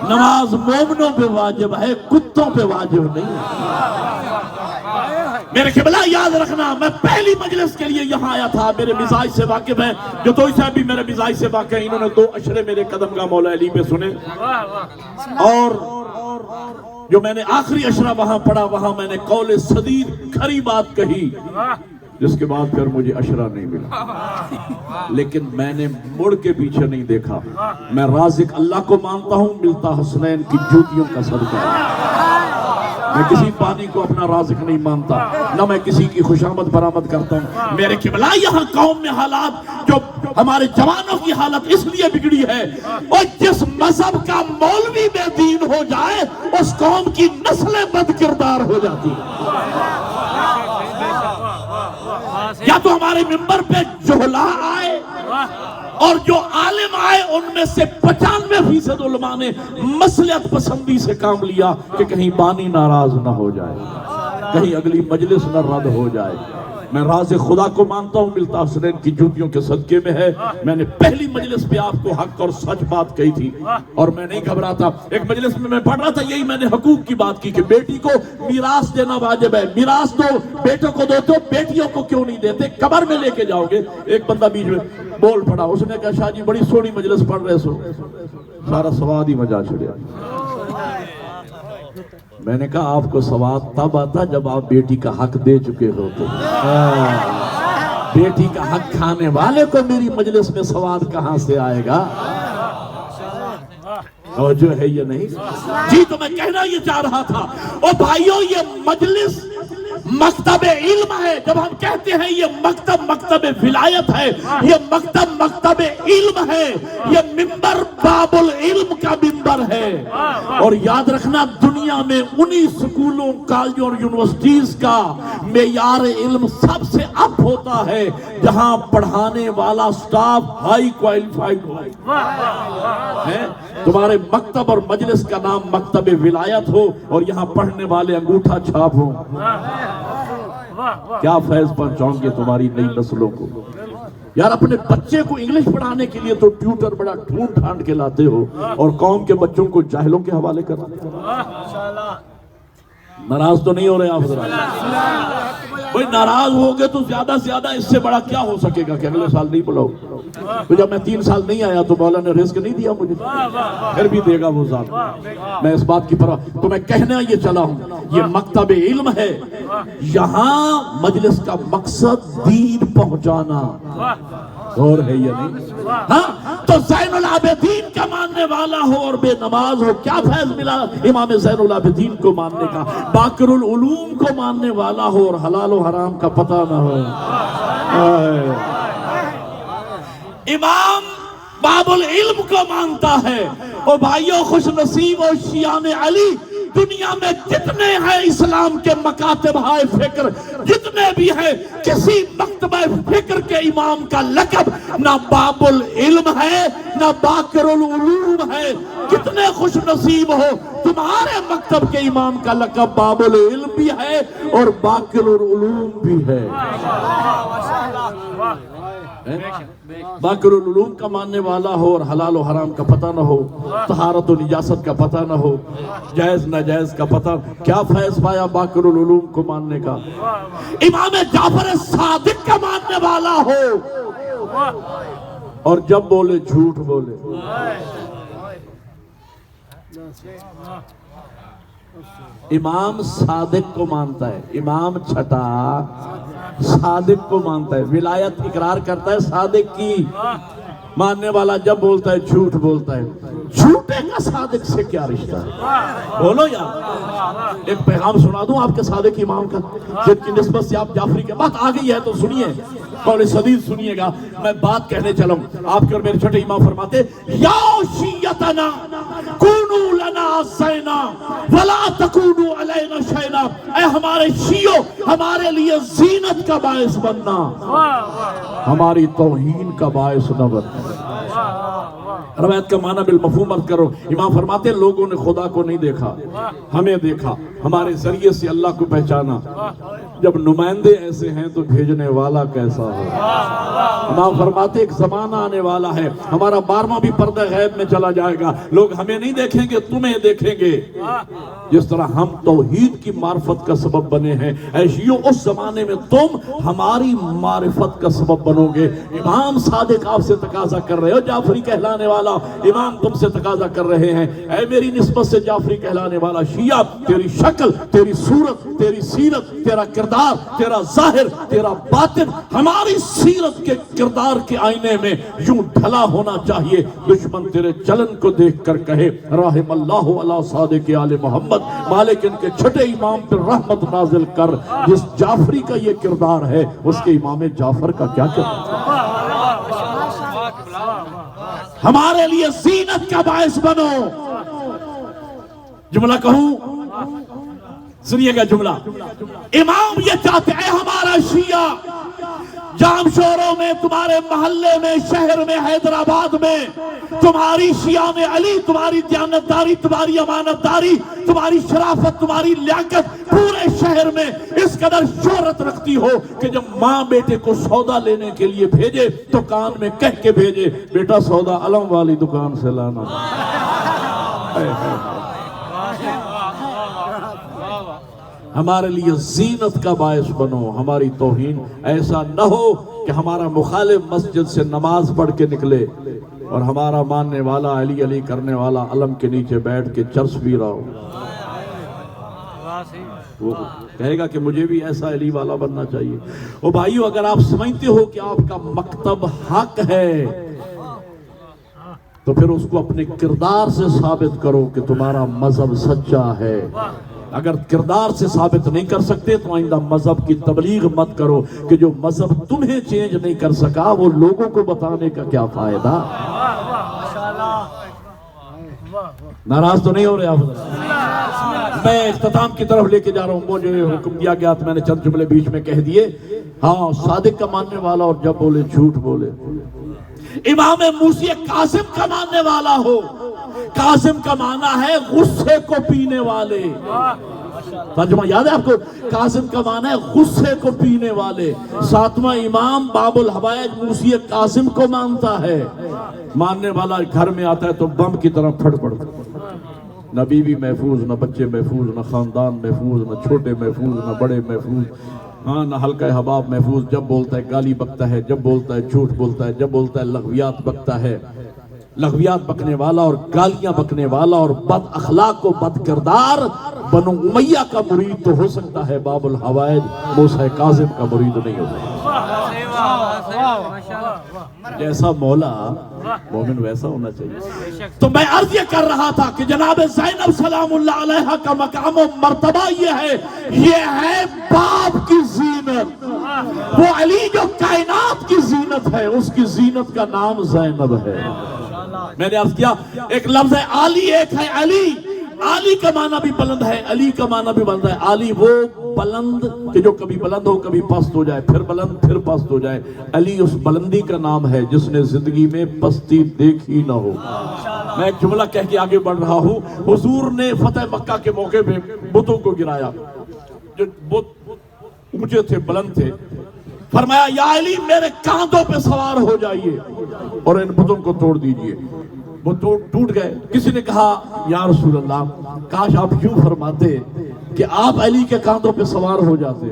نماز مومنوں پہ واجب ہے، کتوں پہ واجب نہیں۔ میرے قبلہ یاد رکھنا، میں پہلی مجلس کے لیے یہاں آیا تھا، میرے مزاج سے واقف ہیں، جو توئی صاحب بھی میرے مزاج سے واقف ہیں، انہوں نے 2 اشرے میرے قدم کا مولا علی پہ سنے، اور جو میں نے آخری اشرہ وہاں پڑھا، وہاں میں نے قول سدید کھری بات کہی، جس کے بعد پھر مجھے اشرہ نہیں ملا، لیکن میں نے مڑ کے پیچھے نہیں دیکھا۔ میں رازق اللہ کو مانتا ہوں، ملتا حسنین کی جوتیوں کا صدقہ۔ میں کسی پانی کو اپنا رازق نہیں مانتا، نہ میں کسی کی خوشامد برآمد کرتا ہوں۔ میرے قبلہ یہاں قوم میں حالات، جو ہمارے جوانوں کی حالت اس لیے بگڑی ہے، اور جس مذہب کا مولوی بے دین ہو جائے، اس قوم کی نسلیں بد کردار ہو جاتی ہیں۔ یا تو ہمارے ممبر پہ جہلا آئے، اور جو عالم آئے ان میں سے 95% علماء نے مصلحت پسندی سے کام لیا کہ کہیں بانی ناراض نہ ہو جائے، کہیں اگلی مجلس نہ رد ہو جائے۔ میں راز خدا کو مانتا ہوں، ملتا حسنین کی جوتیوں کے صدقے میں ہے۔ میں نے پہلی مجلس پہ آپ کو حق اور سچ بات کہی تھی، اور میں نہیں گھبراتا۔ ایک مجلس میں پڑھ رہا تھا، یہی میں نے حقوق کی بات کی کہ بیٹی کو میراث دینا واجب ہے، میراث تو بیٹوں کو دیتے ہو، بیٹیوں کو کیوں نہیں دیتے، قبر میں لے کے جاؤ گے۔ ایک بندہ بیچ میں بول پڑا، اس نے کہا شاہ جی بڑی سونی مجلس پڑھ رہے سو، سارا سواد ہی مجا چھڑیا۔ میں نے کہا آپ کو سواد تب آتا جب آپ بیٹی کا حق دے چکے ہوتے، بیٹی کا حق کھانے والے کو میری مجلس میں سواد کہاں سے آئے گا؟ اور جو ہے یہ نہیں جی، تو میں کہنا یہ چاہ رہا تھا، او بھائیوں یہ مجلس مکتب علم ہے۔ جب ہم کہتے ہیں یہ مکتب مکتب ولایت ہے، یہ مکتب مکتب علم ہے، یہ منبر باب العلم کا منبر ہے۔ اور یاد رکھنا دنیا میں انہی سکولوں، کالجوں اور یونیورسٹیز کا معیار علم سب سے اپ ہوتا ہے جہاں پڑھانے والا سٹاف ہائی کوالیفائڈ ہے۔ تمہارے مکتب اور مجلس کا نام مکتب ولایت ہو، اور یہاں پڑھنے والے انگوٹھا چھاپ ہوں، کیا فیض پہنچاؤں گے تمہاری نئی نسلوں کو؟ یار اپنے بچے کو انگلش پڑھانے کے لیے تو ٹیوٹر بڑا ڈھونڈ ڈھانڈ کے لاتے ہو، اور قوم کے بچوں کو جاہلوں کے حوالے کرتے ہو۔ ناراض تو نہیں ہو رہے آپ ذرا؟ بھئی ناراض ہو گے تو زیادہ سے زیادہ اس سے بڑا کیا ہو سکے گا کہ اگلے سال نہیں بلاؤ؟ تو جب میں 3 سال نہیں آیا تو مولا نے رزق نہیں دیا مجھے، پھر بھی دے گا وہ ذات۔ میں اس بات کی پرواہ، تو میں کہنا یہ چلا ہوں، یہ مکتب علم ہے، یہاں مجلس کا مقصد دین پہنچانا، اور ہے یہ نہیں؟ ہاں تو زین العابدین کا ماننے ماننے والا ہو اور بے نماز ہو، کیا فیض ملا امام زین العابدین کو ماننے کا؟ باقر العلوم کو ماننے والا ہو اور حلال و حرام کا پتہ نہ ہو۔ امام باب العلم کو مانتا ہے۔ اور بھائیو خوش نصیب اور شیعان علی دنیا میں جتنے ہیں اسلام کے مکاتب ہائے فکر جتنے بھی ہیں، کسی مکتبہ فکر کے امام کا لقب نہ باب العلم ہے نہ باقر العلوم ہے۔ کتنے خوش نصیب ہو تمہارے مکتب کے امام کا لقب باب العلم بھی ہے اور باقر العلوم بھی ہے۔ باقر العلوم کا ماننے والا ہو اور حلال و حرام کا پتہ نہ ہو، طہارت و نجاست کا پتہ نہ ہو، جائز ناجائز کا پتہ، کیا فیض پایا باقر العلوم کو ماننے کا؟ امام جعفر صادق کا ماننے والا ہو اور جب بولے جھوٹ بولے۔ امام صادق کو مانتا ہے، امام چھٹا صادق کو مانتا ہے، ولایت اقرار کرتا ہے صادق کی، ماننے والا جب بولتا ہے جھوٹ بولتا ہے۔ جھوٹے کا صادق سے کیا رشتہ ہے؟ بولو یار، ایک پیغام سنا دوں آپ کے صادق امام کا جن کی نسبت سے آپ جعفری کے بات آ گئی ہے تو سنیے، قول سدید سنیے گا، میں بات کہنے چلوں آپ کے اور میرے چھوٹے امام فرماتے یا شیعتنا کونو لنا زینا ولا تکونو علینا شینا، اے ہمارے شیعو ہمارے لیے زینت کا باعث بننا، ہماری توہین کا باعث نہ بننا۔ روایت کا معنی بالمفہوم عرض کرو، امام فرماتے ہیں لوگوں نے خدا کو نہیں دیکھا، ہمیں دیکھا، ہمارے ذریعے سے اللہ کو پہچانا، جب نمائندے ایسے ہیں تو بھیجنے والا کیسا ہو۔ امام فرماتے ایک زمانہ آنے والا ہے، ہمارا 12واں بھی پردہ غیب میں چلا جائے گا، لوگ ہمیں نہیں دیکھیں گے تمہیں دیکھیں گے، جس طرح ہم توحید کی معرفت کا سبب بنے ہیں، اے شیعو اس زمانے میں تم ہماری معرفت کا سبب بنو گے۔ امام صادق آپ سے تقاضا کر رہے ہو، جعفری کہلانے والا امام تم سے تقاضا کر رہے ہیں، اے میری نسبت سے جعفری کہلانے والا شیعہ، تیری شکل، تیری صورت، تیری سیرت، تیرا کردار، تیرا ظاہر، تیرا باطن ہماری سیرت کے کردار کے آئینے میں یوں ڈھلا ہونا چاہیے، دشمن تیرے چلن کو دیکھ کر کہے رحم اللہ علی صادق آل محمد، مالک ان کے چھٹے امام پر رحمت نازل کر، جس جعفری کا یہ کردار ہے اس کے امام جعفر کا کیا کردار؟ ہمارے لیے زینت کا باعث بنو۔ جملہ کہوں، سنیے گا جملہ، امام یہ چاہتے ہیں ہمارا شیعہ جام شوروں میں، تمہارے محلے میں، شہر میں، حیدرآباد میں، تمہاری شیعان علی، تمہاری دیانتداری، تمہاری امانتداری، تمہاری شرافت، تمہاری لیاقت پورے شہر میں اس قدر شہرت رکھتی ہو کہ جب ماں بیٹے کو سودا لینے کے لیے بھیجے تو کان میں کہہ کے بھیجے بیٹا سودا علم والی دکان سے لانا۔ ہمارے لیے زینت کا باعث بنو، ہماری توہین ایسا نہ ہو کہ ہمارا مخالف مسجد سے نماز پڑھ کے نکلے اور ہمارا ماننے والا علی علی کرنے والا علم کے نیچے بیٹھ کے چرس پی رہا ہو، وہ کہے گا کہ مجھے بھی ایسا علی والا بننا چاہیے۔ او بھائیو، اگر آپ سمجھتے ہو کہ آپ کا مکتب حق ہے تو پھر اس کو اپنے کردار سے ثابت کرو کہ تمہارا مذہب سچا ہے۔ اگر کردار سے ثابت نہیں کر سکتے تو آئندہ مذہب کی تبلیغ مت کرو کہ جو مذہب تمہیں چینج نہیں کر سکا وہ لوگوں کو بتانے کا کیا فائدہ۔ ناراض تو نہیں ہو رہے آپ؟ میں اختتام کی طرف لے کے جا رہا ہوں، مجھے حکم دیا گیا تو میں نے چند جملے بیچ میں کہہ دیے۔ ہاں، صادق کا ماننے والا اور جب بولے جھوٹ بولے۔ امام موسی کاظم کا ماننے والا ہو، کاظم کا معنی ہے غصے کو پینے والے، ترجمہ یاد ہے آپ کو؟ کاظم کا معنی ہے غصے کو پینے والے۔ 7واں امام باب الحوائج موسی کاظم کو مانتا ہے، ماننے والا گھر میں آتا ہے تو بم کی طرح پھٹ پڑتا، نہ بیوی محفوظ، نہ بچے محفوظ، نہ خاندان محفوظ، نہ چھوٹے محفوظ، نہ بڑے محفوظ، ہاں نہ حلقہ حباب محفوظ، جب بولتا ہے گالی بکتا ہے، جب بولتا ہے جھوٹ بولتا ہے، جب بولتا ہے لغویات بکتا ہے۔ لغویات بکنے والا اور گالیاں بکنے والا اور بد اخلاق و بد کردار بنو امیہ کا مرید تو ہو سکتا ہے، باب الحوائج موسیٰ کاظم کا مرید نہیں ہو سکتا۔ جیسا مولا مومن ویسا ہونا چاہیے. تو میں عرض یہ کر رہا تھا کہ جناب زینب سلام اللہ علیہ کا مقام و مرتبہ یہ ہے باپ کی زینت. وہ علی جو کائنات کی زینت ہے, اس کی زینت کا نام زینب ہے. میں نے عرض کیا ایک لفظ ہے علی, ایک ہے علی. علی کا معنی بھی بلند ہے, علی کا معنی بھی بلند ہے. علی وہ بلند کہ جو کبھی بلند ہو کبھی پست ہو جائے, پھر بلند پھر پست ہو جائے. علی اس بلندی کا نام ہے جس نے زندگی میں پستی دیکھی نہ ہو. میں ایک جملہ کہہ کے آگے بڑھ رہا ہوں. حضور نے فتح مکہ کے موقع پہ بتوں کو گرایا, جو بت اونچے تھے بلند تھے. فرمایا یا علی میرے کاندھوں پہ سوار ہو جائیے اور ان بتوں کو توڑ دیجئے. وہ ٹوٹ گئے. کسی نے کہا یا رسول اللہ کاش آپ یوں فرماتے کہ آپ علی کے کاندھوں پہ سوار ہو جاتے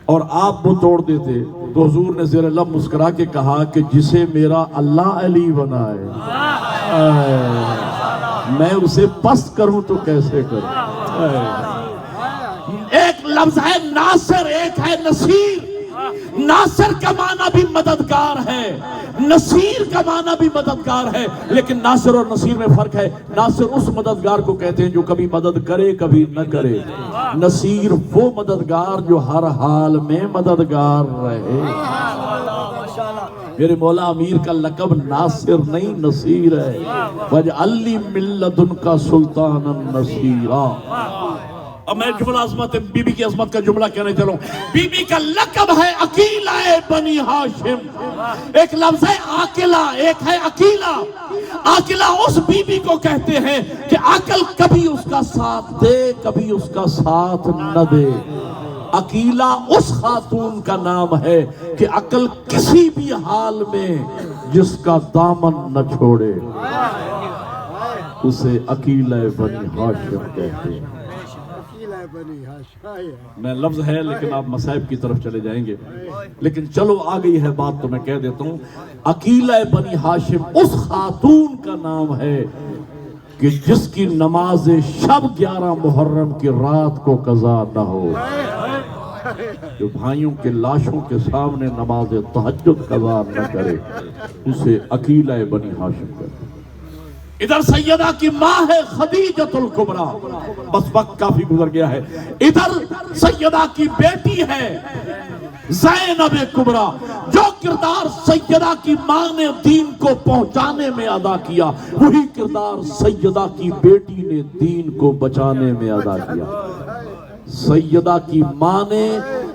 اور آپ وہ توڑ دیتے. تو حضور نے زیر لب مسکرا کے کہا کہ جسے میرا اللہ علی بنائے میں اسے پست کروں تو کیسے کروں. ایک لفظ ہے ناصر, ایک ہے نصیر. ناصر کا معنی بھی مددگار ہے, نصیر کا معنی بھی مددگار ہے, لیکن ناصر اور نصیر میں فرق ہے. ناصر اس مددگار کو کہتے ہیں جو کبھی مدد کرے کبھی نہ کرے. نصیر وہ مددگار جو ہر حال میں مددگار رہے. میرے مولا امیر کا لقب ناصر نہیں نصیر ہے. وَجْعَلْ لِي مِن لَّدُنْكَ سُلْطَانًا نَصِيرًا. اب میں جملہ عظمت بی بی کی عظمت کا جملہ کہنے چلوں. بی بی کا لقب ہے عقیلہ بنی ہاشم. ایک لفظ ہے عاقلہ, ایک ہے عقیلہ. عاقلہ اس بی بی کو کہتے ہیں کہ عقل کبھی اس کا ساتھ دے کبھی اس کا ساتھ نہ دے. عقیلہ اس خاتون کا نام ہے کہ عقل کسی بھی حال میں جس کا دامن نہ چھوڑے, اسے عقیلہ بنی ہاشم کہتے ہیں. میں لفظ ہے لیکن آپ مصائب کی طرف چلے جائیں گے, لیکن چلو آ گئی ہے بات تو میں کہہ دیتا ہوں. عقیلہ بنی ہاشم اس خاتون کا نام ہے کہ جس کی نماز شب 11 محرم کی رات کو قضا نہ ہو, جو بھائیوں کے لاشوں کے سامنے نماز تہجد قضا نہ کرے, اسے عقیلہ بنی ہاشم کہتے ہیں. ادھر سیدہ کی ماں ہے خدیجۃ الکبریٰ, بس وقت کافی گزر گیا ہے. ادھر سیدہ کی بیٹی ہے زینب کبریٰ. جو کردار سیدہ کی ماں نے دین کو پہنچانے میں ادا کیا, وہی کردار سیدہ کی بیٹی نے دین کو بچانے میں ادا کیا. سیدہ کی ماں نے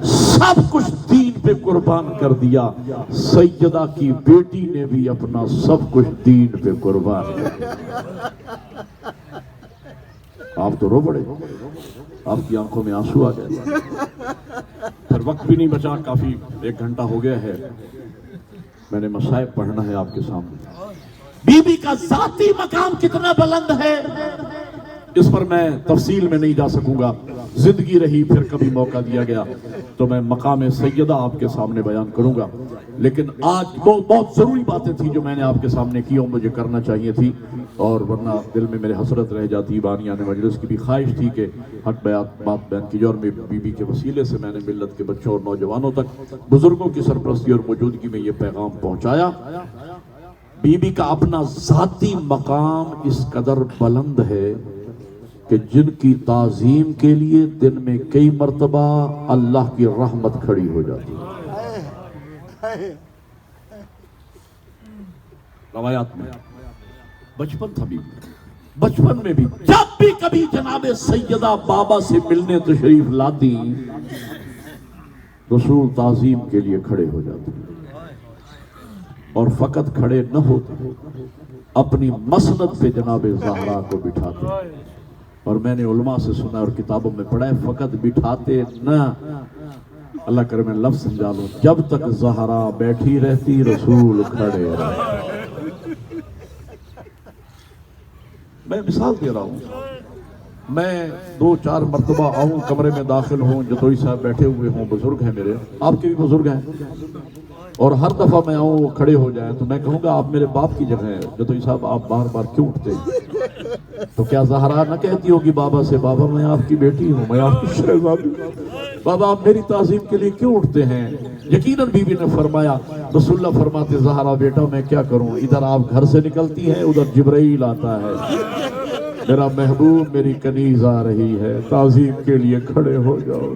سب کچھ دین پہ قربان کر دیا, سیدہ کی بیٹی نے بھی اپنا سب کچھ دین پہ قربان کر دیا. آپ تو رو پڑے, آپ کی آنکھوں میں آنسو آ گئے. پھر وقت بھی نہیں بچا, کافی 1 گھنٹہ ہو گیا ہے. میں نے مصائب پڑھنا ہے آپ کے سامنے. بی بی کا ذاتی مقام کتنا بلند ہے اس پر میں تفصیل میں نہیں جا سکوں گا. زندگی رہی پھر کبھی موقع دیا گیا تو میں مقام سیدہ آپ کے سامنے بیان کروں گا. لیکن آج بہت ضروری باتیں تھیں جو میں نے آپ کے سامنے کی اور مجھے کرنا چاہیے تھی, اور ورنہ دل میں میرے حسرت رہ جاتی. بانیان مجلس کی بھی خواہش تھی کہ حق بات بیان کی جائے, اور بی بی کے وسیلے سے میں نے ملت کے بچوں اور نوجوانوں تک بزرگوں کی سرپرستی اور موجودگی میں یہ پیغام پہنچایا. بی بی کا اپنا ذاتی مقام اس قدر بلند ہے کہ جن کی تعظیم کے لیے دن میں کئی مرتبہ اللہ کی رحمت کھڑی ہو جاتی ہے. روایات میں بچپن تھا, بچپن میں بھی جب بھی کبھی جناب سیدہ بابا سے ملنے تشریف لاتی, رسول تعظیم کے لیے کھڑے ہو جاتے, اور فقط کھڑے نہ ہوتے, اپنی مسند پہ جناب زہرا کو بٹھاتے. اور میں نے علماء سے سنا اور کتابوں میں پڑھا ہے, فقط بٹھاتے نہ, اللہ کرے میں لفظ سمجھا لوں, جب تک زہرا بیٹھی رہتی رسول کھڑے رہتے. میں مثال دے رہا ہوں, میں 2-4 مرتبہ آؤں, کمرے میں داخل ہوں, جتوئی صاحب بیٹھے ہوئے ہوں, بزرگ ہیں میرے, آپ کے بھی بزرگ ہیں, اور ہر دفعہ میں آؤں وہ کھڑے ہو جائیں تو میں کہوں گا آپ میرے باپ کی جگہ ہیں, جتوئی صاحب آپ بار بار کیوں اٹھتے ہیں؟ تو کیا زہرا نہ کہتی ہوگی بابا سے، بابا میں آپ کی بیٹی ہوں، میں آپ کی شہزادی، بابا آپ میری تعظیم کے لیے کیوں اٹھتے ہیں؟ یقیناً بی بی نے فرمایا، رسول اللہ فرماتے زہرا بیٹا میں کیا کروں، ادھر آپ گھر سے نکلتی ہیں، ادھر جبرائیل آتا ہے، میرا محبوب میری کنیز آ رہی ہے، تعظیم کے لیے کھڑے ہو جاؤ۔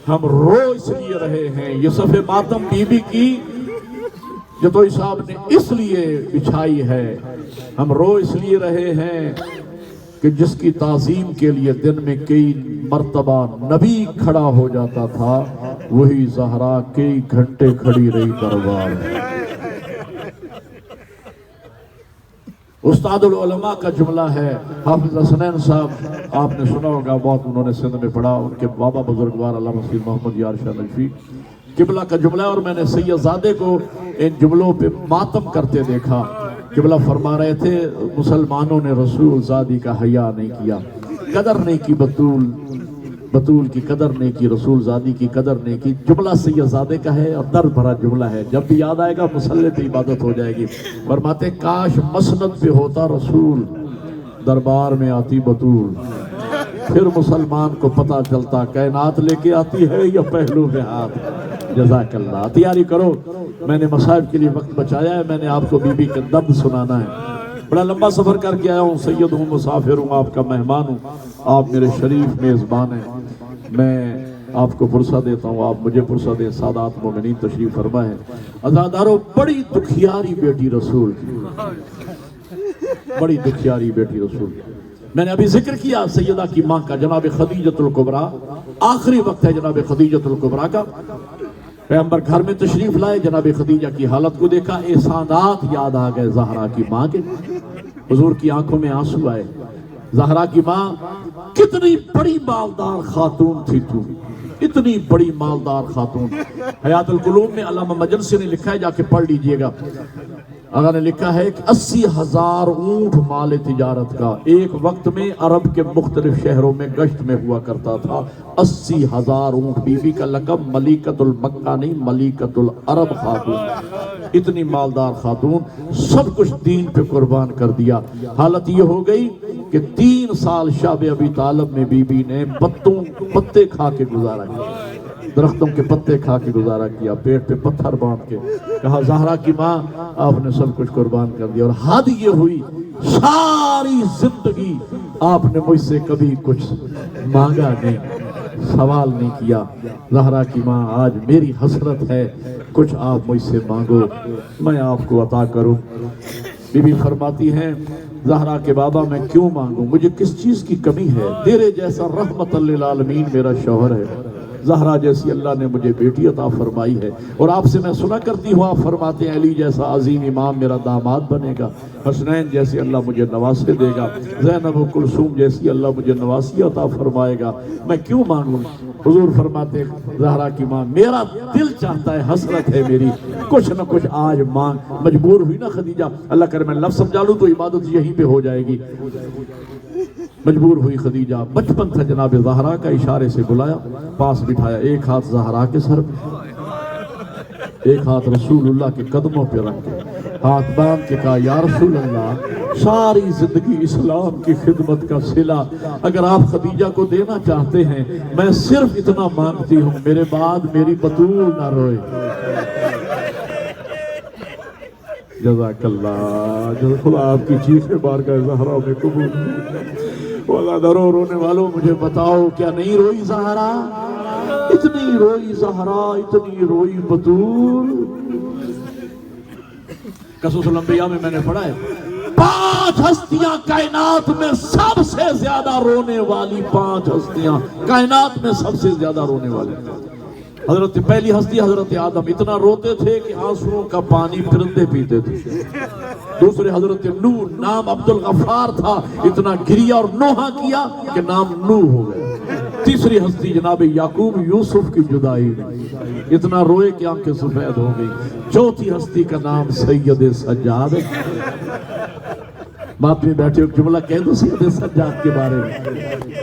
ہم رو اس لیے رہے ہیں، یہ صف ماتم بی بی کی جو تو صاحب نے اس لیے بچھائی ہے، ہم رو اس لیے رہے ہیں کہ جس کی تعظیم کے لیے دن میں کئی مرتبہ نبی کھڑا ہو جاتا تھا، وہی زہرا کئی گھنٹے کھڑی رہی دربار میں۔ استاد العلماء کا جملہ ہے، حافظ حسنین صاحب آپ نے سنا ہوگا، بہت انہوں نے سندھ میں پڑھا، ان کے بابا بزرگوار علامہ سید محمد یار شاہ نجفی قبلہ کا جملہ ہے، اور میں نے سید زادے کو ان جملوں پہ ماتم کرتے دیکھا۔ قبلہ فرما رہے تھے مسلمانوں نے رسول زادی کا حیا نہیں کیا، قدر نہیں کی، بطول کی قدر نہیں کی، رسول زادی کی قدر نہیں کی۔ جملہ سید زادے کا ہے اور درد بھرا جملہ ہے، جب بھی یاد آئے گا مصلی پہ عبادت ہو جائے گی۔ فرماتے کاش مسند پہ ہوتا رسول، دربار میں آتی بطول، پھر مسلمان کو پتہ چلتا کائنات لے کے آتی ہے یا پہلو میں ہاتھ۔ جزاک اللہ، تیاری کرو، میں نے مصائب کے لیے وقت بچایا ہے، میں نے آپ کو بی بی کا درد سنانا ہے۔ بڑا لمبا سفر کر کے آیا ہوں، سید ہوں، مسافر ہوں، آپ کا مہمان ہوں، آپ میرے شریف میزبان ہیں، میں آپ کو فرصت دیتا ہوں، آپ مجھے فرصت دیں۔ سادات مومنین تشریف فرما ہے۔ عزادارو، بڑی دکھیاری بیٹی رسول کی، بڑی دکھیاری بیٹی رسول کی۔ میں نے ابھی ذکر کیا سیدہ کی ماں کا، جناب خدیجۃ الکبریٰ، آخری وقت ہے جناب خدیجۃ الکبریٰ کا۔ پیغمبر گھر میں تشریف لائے، جناب خدیجہ کی حالت کو دیکھا، احسانات یاد آ گئے زہرا کی ماں کے، حضور کی آنکھوں میں آنسو آئے۔ زہرا کی ماں کتنی بڑی مالدار خاتون تھی تو، اتنی بڑی مالدار خاتون۔ حیات القلوب میں علامہ مجلسی نے لکھا ہے، جا کے پڑھ لیجئے گا، آقا نے لکھا ہے کہ 80,000 اونٹ مال تجارت کا ایک وقت میں عرب کے مختلف شہروں میں گشت میں ہوا کرتا تھا۔ 80,000 اونٹ، بی بی کا لقب ملیکۃ المکہ نہیں، ملیکۃ العرب خاتون، اتنی مالدار خاتون، سب کچھ دین پہ قربان کر دیا۔ حالت یہ ہو گئی کہ 3 سال شعب ابی طالب میں بی بی نے پتے کھا کے گزارا کیا، درختوں کے پتے کھا کے گزارا کیا، پیٹ پہ پتھر باندھ کے۔ کہا زہرا کی ماں آپ نے سب کچھ قربان کر دیا، اور حد یہ ہوئی ساری زندگی آپ نے مجھ سے کبھی کچھ مانگا نہیں، سوال نہیں کیا۔ زہرا کی ماں آج میری حسرت ہے، کچھ آپ مجھ سے مانگو میں آپ کو عطا کروں۔ بی بی فرماتی ہیں زہرا کے بابا میں کیوں مانگوں، مجھے کس چیز کی کمی ہے، تیرے جیسا رحمت للعالمین میرا شوہر ہے، زہرا جیسی اللہ نے مجھے بیٹی عطا فرمائی ہے، اور آپ سے میں سنا کرتی ہوں آپ فرماتے ہیں علی جیسا عظیم امام میرا داماد بنے گا، حسنین جیسی اللہ مجھے نواسے دے گا، زینب و کلثوم جیسی اللہ مجھے نواسی عطا فرمائے گا، میں کیوں مانگوں؟ حضور فرماتے زہرا کی ماں میرا دل چاہتا ہے، حسرت ہے میری، کچھ نہ کچھ آج مانگ۔ مجبور ہوئی نا خدیجہ، اللہ کرے میں لفظ سمجھا لوں تو عبادت یہیں پہ ہو جائے گی۔ مجبور ہوئی خدیجہ، بچپن تھا جناب زہرا کا، اشارے سے بلایا، پاس بٹھایا، ایک ہاتھ زہرا کے سر پہ، ایک ہاتھ رسول اللہ کے قدموں پہ رکھ کے ہاتھ باندھ کے کہا یا رسول اللہ، ساری زندگی اسلام کی خدمت کا صلہ اگر آپ خدیجہ کو دینا چاہتے ہیں، میں صرف اتنا مانگتی ہوں، میرے بعد میری بطول نہ روئے۔ جزاک اللہ، خدا آپ کی چیخیں بارگاہ زہرا میں قبول واللہ درو رونے والوں مجھے بتاؤ کیا نہیں روئی زہرا؟ اتنی روئی زہرا، اتنی روئی بطول۔ قصص الانبیاء میں نے پڑھا ہے 5 ہستیاں کائنات میں سب سے زیادہ رونے والی، 5 ہستیاں کائنات میں سب سے زیادہ رونے والی۔ حضرت پہلی ہستی حضرت آدم، اتنا روتے تھے کہ آنسوؤں کا پانی پرندے پیتے تھے۔ دوسرے حضرت نوح، نام عبد الغفار تھا، اتنا گریا اور نوحہ کیا کہ نام نوح ہو گئے۔ تیسری ہستی جناب یعقوب یوسف کی جدائی میں، اتنا روئے کہ آنکھیں سفید ہو گئی۔ چوتھی ہستی کا نام سید سجاد۔ بات میں بیٹھے ایک جملہ کہہ دو سید سجاد کے بارے میں،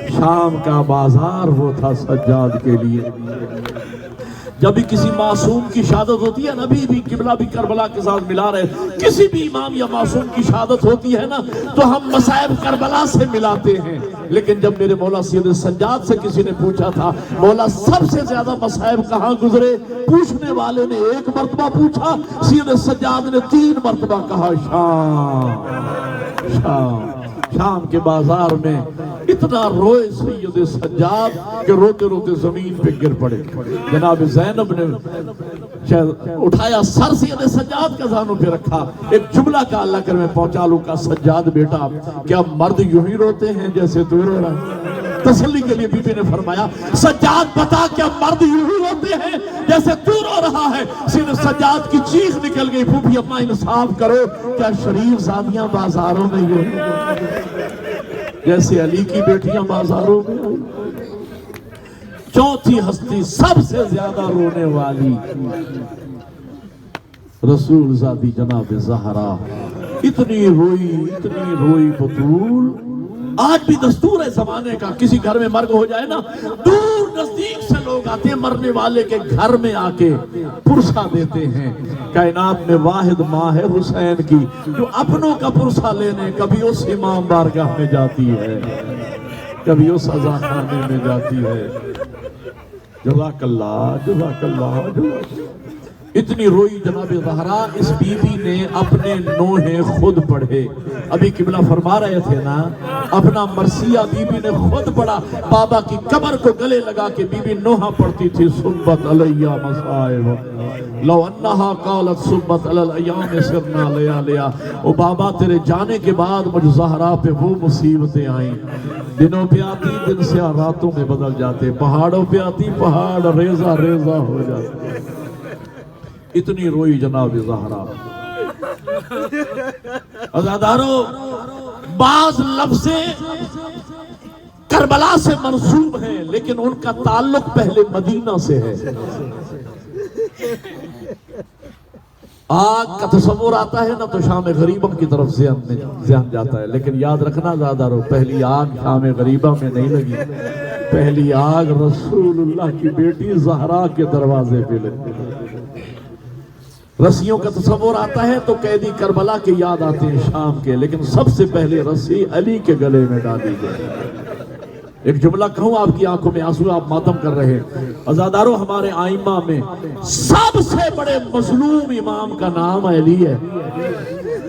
شام کا بازار وہ تھا سجاد کے لیے، جب بھی کسی معصوم کی شہادت ہوتی ہے، نبی بھی قبلہ بھی کربلا کے ساتھ ملا رہے، کسی بھی امام یا معصوم کی شہادت ہوتی ہے نا تو ہم مصائب کربلا سے ملاتے ہیں۔ لیکن جب میرے مولا سید سجاد سے کسی نے پوچھا تھا مولا سب سے زیادہ مصائب کہاں گزرے، پوچھنے والے نے ایک مرتبہ پوچھا، سید سجاد نے 3 مرتبہ کہا شام کے بازار میں اتنا روئے سید سجاد کہ روتے روتے زمین پہ گر پڑے۔ جناب زینب نے اٹھایا سر سید سجاد کا زانوں پہ رکھا، ایک جملہ کا اللہ کر میں پہنچا لوں کا، سجاد بیٹا کیا مرد یوں ہی روتے ہیں جیسے تو رو رہا ہے؟ تسلی کے لیے بی بی نے فرمایا سجاد بتا کیا مرد یوں ہی روتے ہیں جیسے تو رو رہا ہے؟ سید سجاد کی چیخ نکل گئی، پھوپھی اما انصاف کرو، کیا شریف زادیاں بازاروں میں یہ جیسے علی کی بیٹیاں بازاروں میں؟ چوتھی ہستی سب سے زیادہ رونے والی رسول زادی جناب زہرا، اتنی روئی بطول۔ آج بھی دستور ہے زمانے کا، کسی گھر میں مرگ ہو جائے نا دور نزدیک سے لوگ آتے ہیں، مرنے والے کے گھر میں آ کے پرسہ دیتے ہیں۔ کائنات میں واحد ماں ہے حسین کی جو اپنوں کا پرسہ لینے کبھی اس امام بارگاہ میں جاتی ہے، کبھی اس عزا خانے میں جاتی ہے۔ جزاک اللہ جزاک اللہ جزاک۔ اتنی روئی جناب زہرا، اس بی بی نے اپنے نوحے خود پڑھے۔ ابھی قبلہ فرما رہے تھے نا، اپنا مرثیہ بی بی نے خود پڑھا، بابا کی قبر کو گلے لگا کے بی بی نوحہ پڑھتی تھی، صبت علیہ مصائب لو انہا قالت صبت علی الایام سرنا لیالیا۔ او بابا تیرے جانے کے بعد مجھ زہرا پہ وہ مصیبتیں آئیں، دنوں پہ آتی دن سے راتوں میں بدل جاتے، پہاڑوں پہ آتی پہاڑ ریزہ ریزہ ہو جاتے۔ اتنی روئی جناب زہرا۔ عزادارو، بعض لفظیں کربلا سے منسوب ہیں لیکن ان کا تعلق پہلے مدینہ سے ہے۔ آگ کا تصور آتا ہے نا تو شام غریبہ کی طرف ذہن جاتا ہے، لیکن یاد رکھنا عزادارو، پہلی آگ شام غریبہ میں نہیں لگی، پہلی آگ رسول اللہ کی بیٹی زہرا کے دروازے پہ لگی۔ رسیوں کا تصور آتا ہے تو قیدی کربلا کے یاد آتے ہیں شام کے، لیکن سب سے پہلے رسی علی کے گلے میں ڈالی گئی۔ ایک جملہ کہوں، آپ کی آنکھوں میں آنسو، آپ ماتم کر رہے ہیں۔ عزادارو، ہمارے آئمہ میں سب سے بڑے مظلوم امام کا نام علی ہے،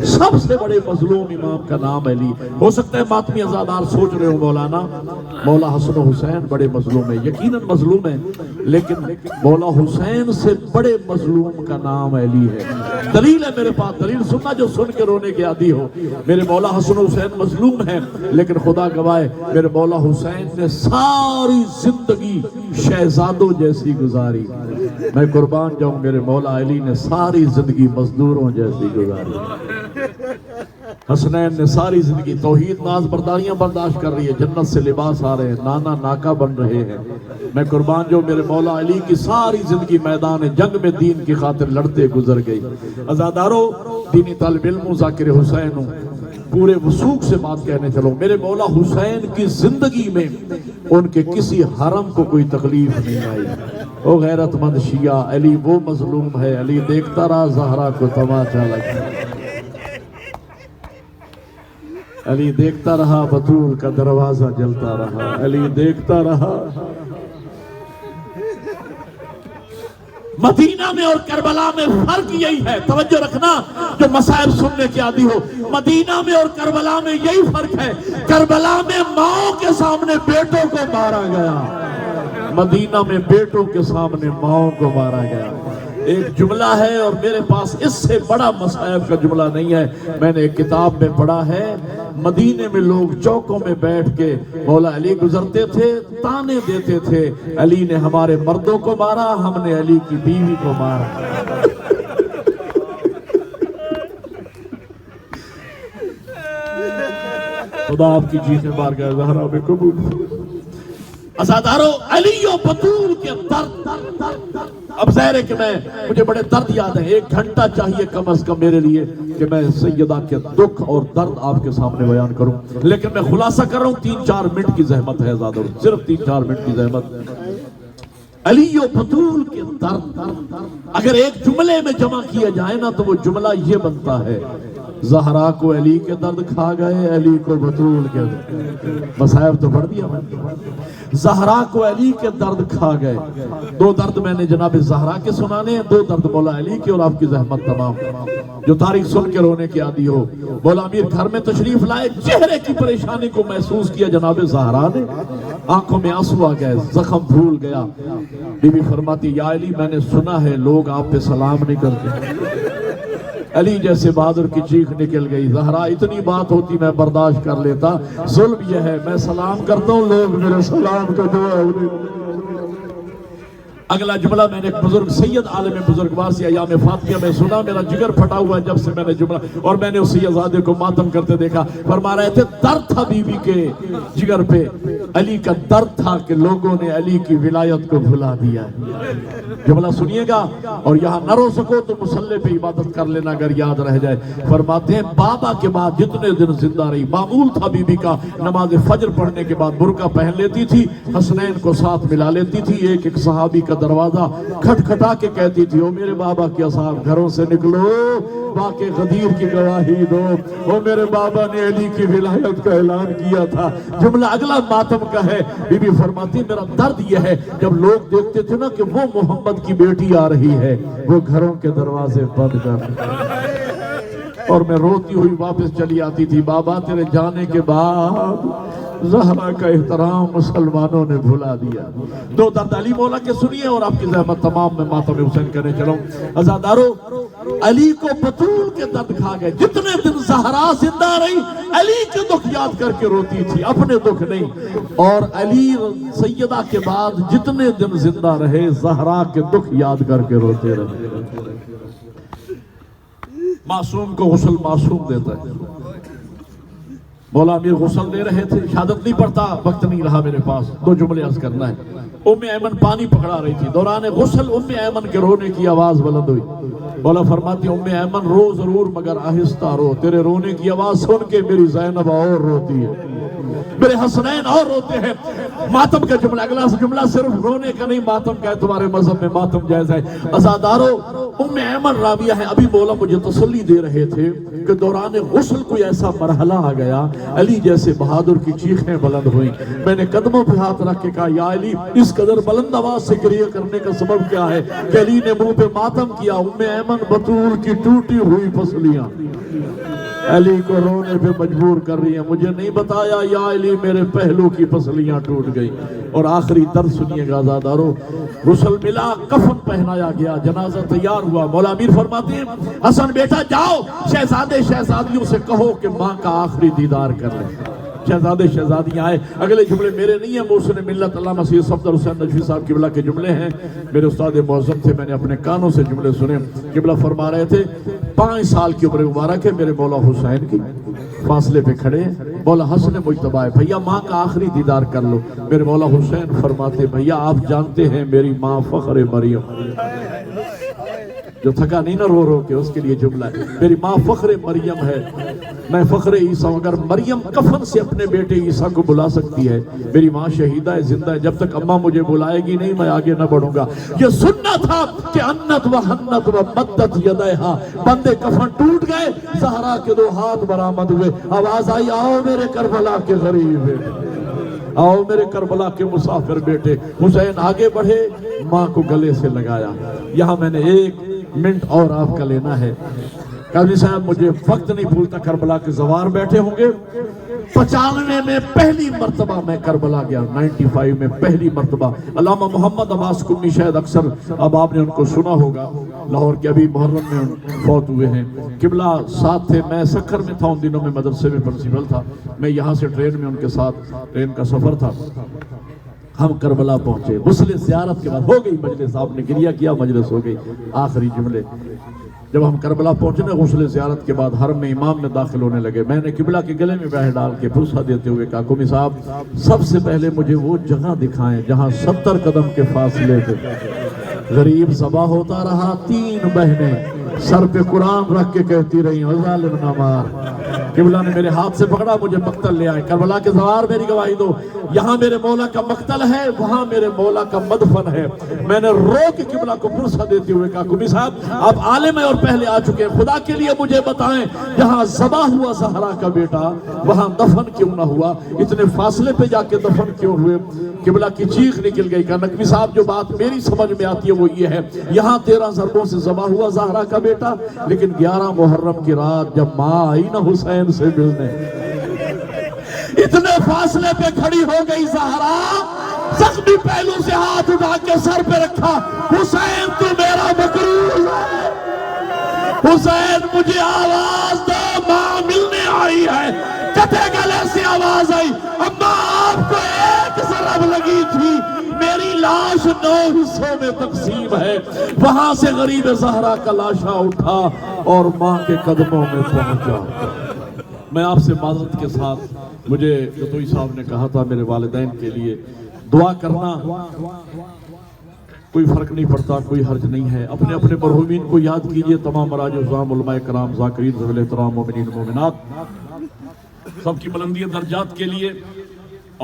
سب سے بڑے مظلوم امام کا نام علی۔ ہو سکتا ہے ماتمی عزادار سوچ رہے ہو مولانا مولا حسن و حسین بڑے مظلوم ہیں، یقیناً مظلوم ہیں، لیکن مولا حسین سے بڑے مظلوم کا نام علی ہے۔ دلیل ہے میرے پاس، دلیل سننا جو سن کے رونے کے عادی ہو۔ میرے مولا حسن و حسین مظلوم ہیں، لیکن خدا گواہ میرے مولا حسین نے ساری زندگی شہزادوں جیسی گزاری۔ میں قربان جاؤں، میرے مولا علی نے ساری زندگی مزدوروں جیسی گزاری۔ حسنین نے ساری زندگی توحید ناز برداریاں برداشت کر رہی ہے، جنت سے لباس آ رہے ہیں، نانا ناکا بن رہے ہیں۔ میں قربان جو میرے مولا علی کی ساری زندگی میدان جنگ میں دین کی خاطر لڑتے گزر گئی۔ عزادارو، دینی طالب علم ذاکر حسین ہوں، پورے وثوق سے بات کہنے چلو، میرے مولا حسین کی زندگی میں ان کے کسی حرم کو کوئی تکلیف نہیں آئی۔ او غیرت مند شیعہ، علی وہ مظلوم ہے، علی دیکھتا رہا زہرا کو تماشا لگا، علی دیکھتا رہا بطول کا دروازہ جلتا رہا، علی دیکھتا رہا۔ مدینہ میں اور کربلا میں فرق یہی ہے، توجہ رکھنا جو مصائب سننے کے عادی ہو، مدینہ میں اور کربلا میں یہی فرق ہے، کربلا میں ماؤں کے سامنے بیٹوں کو مارا گیا، مدینہ میں بیٹوں کے سامنے ماؤں کو مارا گیا۔ ایک جملہ ہے اور میرے پاس اس سے بڑا مصائب کا جملہ نہیں ہے، میں نے ایک کتاب میں پڑھا ہے، مدینے میں لوگ چوکوں میں بیٹھ کے مولا علی گزرتے تھے، تانے دیتے تھے، علی نے ہمارے مردوں کو مارا، ہم نے علی کی بیوی کو مارا۔ خدا آپ کی چیزیں مار گئے، زہرا میں قبول۔ عزادارو، علی و بطول کے درد، اب ظاہر ہے کہ مجھے بڑے درد یاد ہیں، 1 گھنٹہ چاہیے کم از کم میرے لیے کہ میں سیدہ کے دکھ اور درد آپ کے سامنے بیان کروں، لیکن میں خلاصہ کر رہا ہوں، 3-4 منٹ کی زحمت ہے عزادارو، صرف 3-4 منٹ کی زحمت۔ علی و بطول کے درد اگر ایک جملے میں جمع کیا جائے نا تو وہ جملہ یہ بنتا ہے: زہرا کو علی کے درد کھا گئے، علی کو بطول کے درد۔ مصائب تو پڑھ دیا میں نے۔ زہرا کو علی کے درد کھا گئے۔ دو درد میں نے جناب زہرا کے سنانے ہیں، دو درد مولا علی کے اور آپ کی زحمت تمام۔ جو تاریخ سن کے رونے کی عادی ہو، مولا امیر گھر میں تشریف لائے، چہرے کی پریشانی کو محسوس کیا جناب زہرا نے، آنکھوں میں آنسو آ گئے، زخم بھول گیا۔ بی بی فرماتی: یا علی، میں نے سنا ہے لوگ آپ پہ سلام نہیں کرتے۔ علی جیسے بہادر کی چیخ نکل گئی: زہرا، اتنی بات ہوتی میں برداشت کر لیتا، ظلم یہ ہے میں سلام کرتا ہوں، لوگ میرے سلام کا جواب نہیں۔ اگلا جملہ میں نے ایک بزرگ سید عالم بزرگوار سے ایام فاطمیہ میں سنا، میرا جگر پھٹا ہوا ہے جب سے میں نے جملہ، اور میں نے اس سیدزادے کو ماتم کرتے دیکھا۔ فرما رہے تھے درد تھا بی بی کے جگر پہ، علی کا درد تھا کہ لوگوں نے علی کی ولایت کو بھلا دیا۔ جملہ سنیے گا، اور یہاں نہ رو سکو تو مصلی پہ عبادت کر لینا اگر یاد رہ جائے۔ فرماتے ہیں بابا کے بعد جتنے دن زندہ رہی، معمول تھا بی بی کا نماز فجر پڑھنے کے بعد برقع پہن لیتی تھی، حسنین کو ساتھ ملا لیتی تھی، ایک ایک صحابی کا دروازہ کھٹکھٹا کے کہتی تھی: او میرے بابا کے اصحاب گھروں سے نکلو، واقع غدیر کی گواہی دو، او میرے بابا نے علی کی ولایت کا اعلان کیا تھا۔ جملہ اگلا ماتم کا ہے۔ بی بی فرماتی: میرا درد یہ ہے جب لوگ دیکھتے تھے نا کہ وہ محمد کی بیٹی آ رہی ہے، وہ گھروں کے دروازے بند کر، اور میں روتی ہوئی واپس چلی آتی تھی۔ بابا تیرے جانے کے بعد زہرا کا احترام مسلمانوں نے بھلا دیا۔ دو درد علی مولا کے سنیے اور آپ کی زحمت تمام میں ماتم حسین کرنے چلوں۔ عزادارو، علی کو بطول کے درد کھا گئے۔ جتنے دن زہرا زندہ رہی، علی کے دکھ یاد کر کے روتی تھی، اپنے دکھ نہیں۔ اور علی سیدہ کے بعد جتنے دن زندہ رہے، زہرا کے دکھ یاد کر کے روتے رہے۔ معصوم کو غسل معصوم دیتا ہے۔ مولا امیر غسل دے رہے تھے، شہادت نہیں پڑھتا، وقت نہیں رہا میرے پاس، دو جملے عرض کرنا ہے۔ ام ایمن پانی پکڑا رہی تھی، دوران غسل ام ایمن کے رونے کی آواز بلند ہوئی۔ مولا فرماتی: ام ایمن رو ضرور مگر آہستہ رو، تیرے رونے کی آواز سن کے میری زینب اور روتی ہے، میرے حسنین اور روتے ہیں۔ ماتم کا جملہ، اگلا جملہ صرف رونے کا نہیں، ماتم کا ہے، تمہارے مذہب میں ماتم جائز ہے۔ عزادارو، ام ایمن راویہ ہے، ابھی مولا مجھے تسلی دے رہے تھے کہ دوران غسل کوئی ایسا مرحلہ آ گیا، علی جیسے بہادر کی چیخیں بلند ہوئیں۔ میں نے قدموں پہ ہاتھ رکھ کے کہا: یا علی، اس قدر بلند آواز سے گریہ کرنے کا سبب کیا ہے؟ کہ علی نے منہ پہ ماتم کیا، ام ایمن بطول کی ٹوٹی ہوئی پسلیاں علی کو رونے پہ مجبور کر رہی ہیں۔ مجھے نہیں بتایا یا علی میرے پہلو کی پسلیاں ٹوٹ گئی۔ اور آخری درد سنیے گا عزادارو، غسل ملا، کفن پہنایا گیا، جنازہ تیار ہوا۔ مولا امیر فرماتے ہیں: حسن بیٹا جاؤ، شہزادے شہزادیوں سے کہو کہ ماں کا آخری دیدار کر لیں۔ شہزادے شہزادیاں آئے۔ اگلے جملے میرے نہیں ہیں، محسن ملت علامہ سید صفدر حسین نجفی صاحب قبلہ کے جملے ہیں، میرے استاد معظم تھے، میں نے اپنے کانوں سے جملے سنے۔ قبلہ فرما رہے تھے: 5 سال کی عمر مبارک ہے میرے مولا حسین کی، فاصلے پہ کھڑے ہیں، مولا حسن مجتبیٰ ہے، بھیا ماں کا آخری دیدار کر لو۔ میرے مولا حسین فرماتے: بھیا آپ جانتے ہیں میری ماں فخر مریم، جو تھکا نہیں نہ رو رو کے، اس کے لیے جملہ ہے، میری ماں فخر مریم ہے، میں فخر عیسیٰ ہوں۔ اگر مریم کفن سے اپنے بیٹے عیسیٰ کو بلا سکتی ہے، میری ماں شہیدہ ہے، زندہ ہے، جب تک اماں مجھے بلائے گی نہیں میں آگے نہ بڑھوں گا۔ یہ سننا تھا کہ انت و حنت و مدت یدیہا، بندے کفن ٹوٹ گئے، زہرا کے 2 ہاتھ برآمد ہوئے، آواز آئی: آؤ میرے کربلا کے غریب، آؤ میرے کربلا کے مسافر بیٹے۔ حسین آگے بڑھے، ماں کو گلے سے لگایا۔ یہاں میں نے 1 منٹ اور آپ کا لینا ہے۔ قاضی صاحب مجھے وقت نہیں بھولتا، کربلا کے زوار بیٹھے ہوں گے۔ 95 میں پہلی مرتبہ میں کربلا گیا، 95 میں پہلی مرتبہ۔ علامہ محمد عباس قمی شاید اکثر اب آپ نے ان کو سنا ہوگا، لاہور کے ابھی محرم میں فوت ہوئے ہیں۔ قبلہ ساتھ تھے، میں سکھر میں تھا، ان دنوں میں مدرسے میں پرنسپل تھا، میں یہاں سے ٹرین میں ان کے ساتھ، ٹرین کا سفر تھا، ہم کربلا پہنچے۔ غسل زیارت کے بعد ہو گئی مجلس، آپ نے گریہ کیا، مجلس ہو گئی۔ آخری جملے، جب ہم کربلا پہنچے نا غسل زیارت کے بعد، حرم میں امام نے داخل ہونے لگے، میں نے قبلہ کے گلے میں بیٹھ ڈال کے پرسہ دیتے ہوئے کہا: قمی صاحب سب سے پہلے مجھے وہ جگہ دکھائیں جہاں 70 قدم کے فاصلے تھے، غریب ذبح ہوتا رہا، 3 بہنیں سر پہ قرآن رکھ کے کہتی رہی: ظالم نہ مار، قبلہ نے میرے ہاتھ سے پکڑا، مجھے مقتل لے آئے۔ کربلا کے سوار میری گواہی دو، یہاں میرے مولا کا مقتل ہے، وہاں میرے مولا کا مدفن ہے۔ میں نے رو کے قبلہ کو پرسہ دیتے ہوئے کہا قمی صاحب آپ عالم ہیں اور پہلے آ چکے ہیں، خدا کے لیے مجھے بتائیں جہاں ذبح ہوا زہرا کا بیٹا وہاں دفن کیوں نہ ہوا، اتنے فاصلے پہ جا کے دفن کیوں ہوئے؟ قبلہ کی چیخ نکل گئی۔ کہا نقوی صاحب جو بات میری سمجھ میں آتی ہے وہ یہ ہے، یہاں 13 ضربوں سے ذبح ہوا زہرا کا بیٹا، لیکن 11 محرم کی رات جب ماں آئی نا حسین سے ملنے، اتنے فاصلے پہ کھڑی ہو گئی زہرا، زخمی پہلو سے ہاتھ اٹھا کے سر پہ رکھا، حسین تو میرا مقروض ہے، حسین مجھے آواز دو، ماں ملنے آئی ہے۔ کتے گلے سے آواز آئی، اماں آپ کو ایک ضرب لگی تھی، میری لاش 9 حصوں میں تقسیم ہے۔ وہاں سے غریب زہرا کا لاشا اٹھا اور ماں کے قدموں میں پہنچا۔ میں آپ سے معذرت کے ساتھ، مجھے جتوئی صاحب نے کہا تھا میرے والدین کے لیے دعا کرنا، کوئی فرق نہیں پڑتا، کوئی حرج نہیں ہے۔ اپنے اپنے مرحومین کو یاد کیجئے، تمام مراجع عظام، علماء کرام، ذاکرین ذوی الاحترام، مومنین مومنات، سب کی بلندی درجات کے لیے،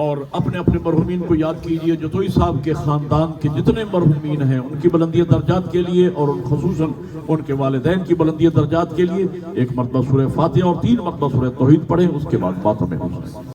اور اپنے اپنے مرحومین کو یاد کیجئے، جتوئی صاحب کے خاندان کے جتنے مرحومین ہیں ان کی بلندی درجات کے لیے، اور خصوصاً ان کے والدین کی بلندی درجات کے لیے ایک مرتبہ سورہ فاتحہ اور 3 مرتبہ سورہ توحید پڑھیں، اس کے بعد ماتم حسین۔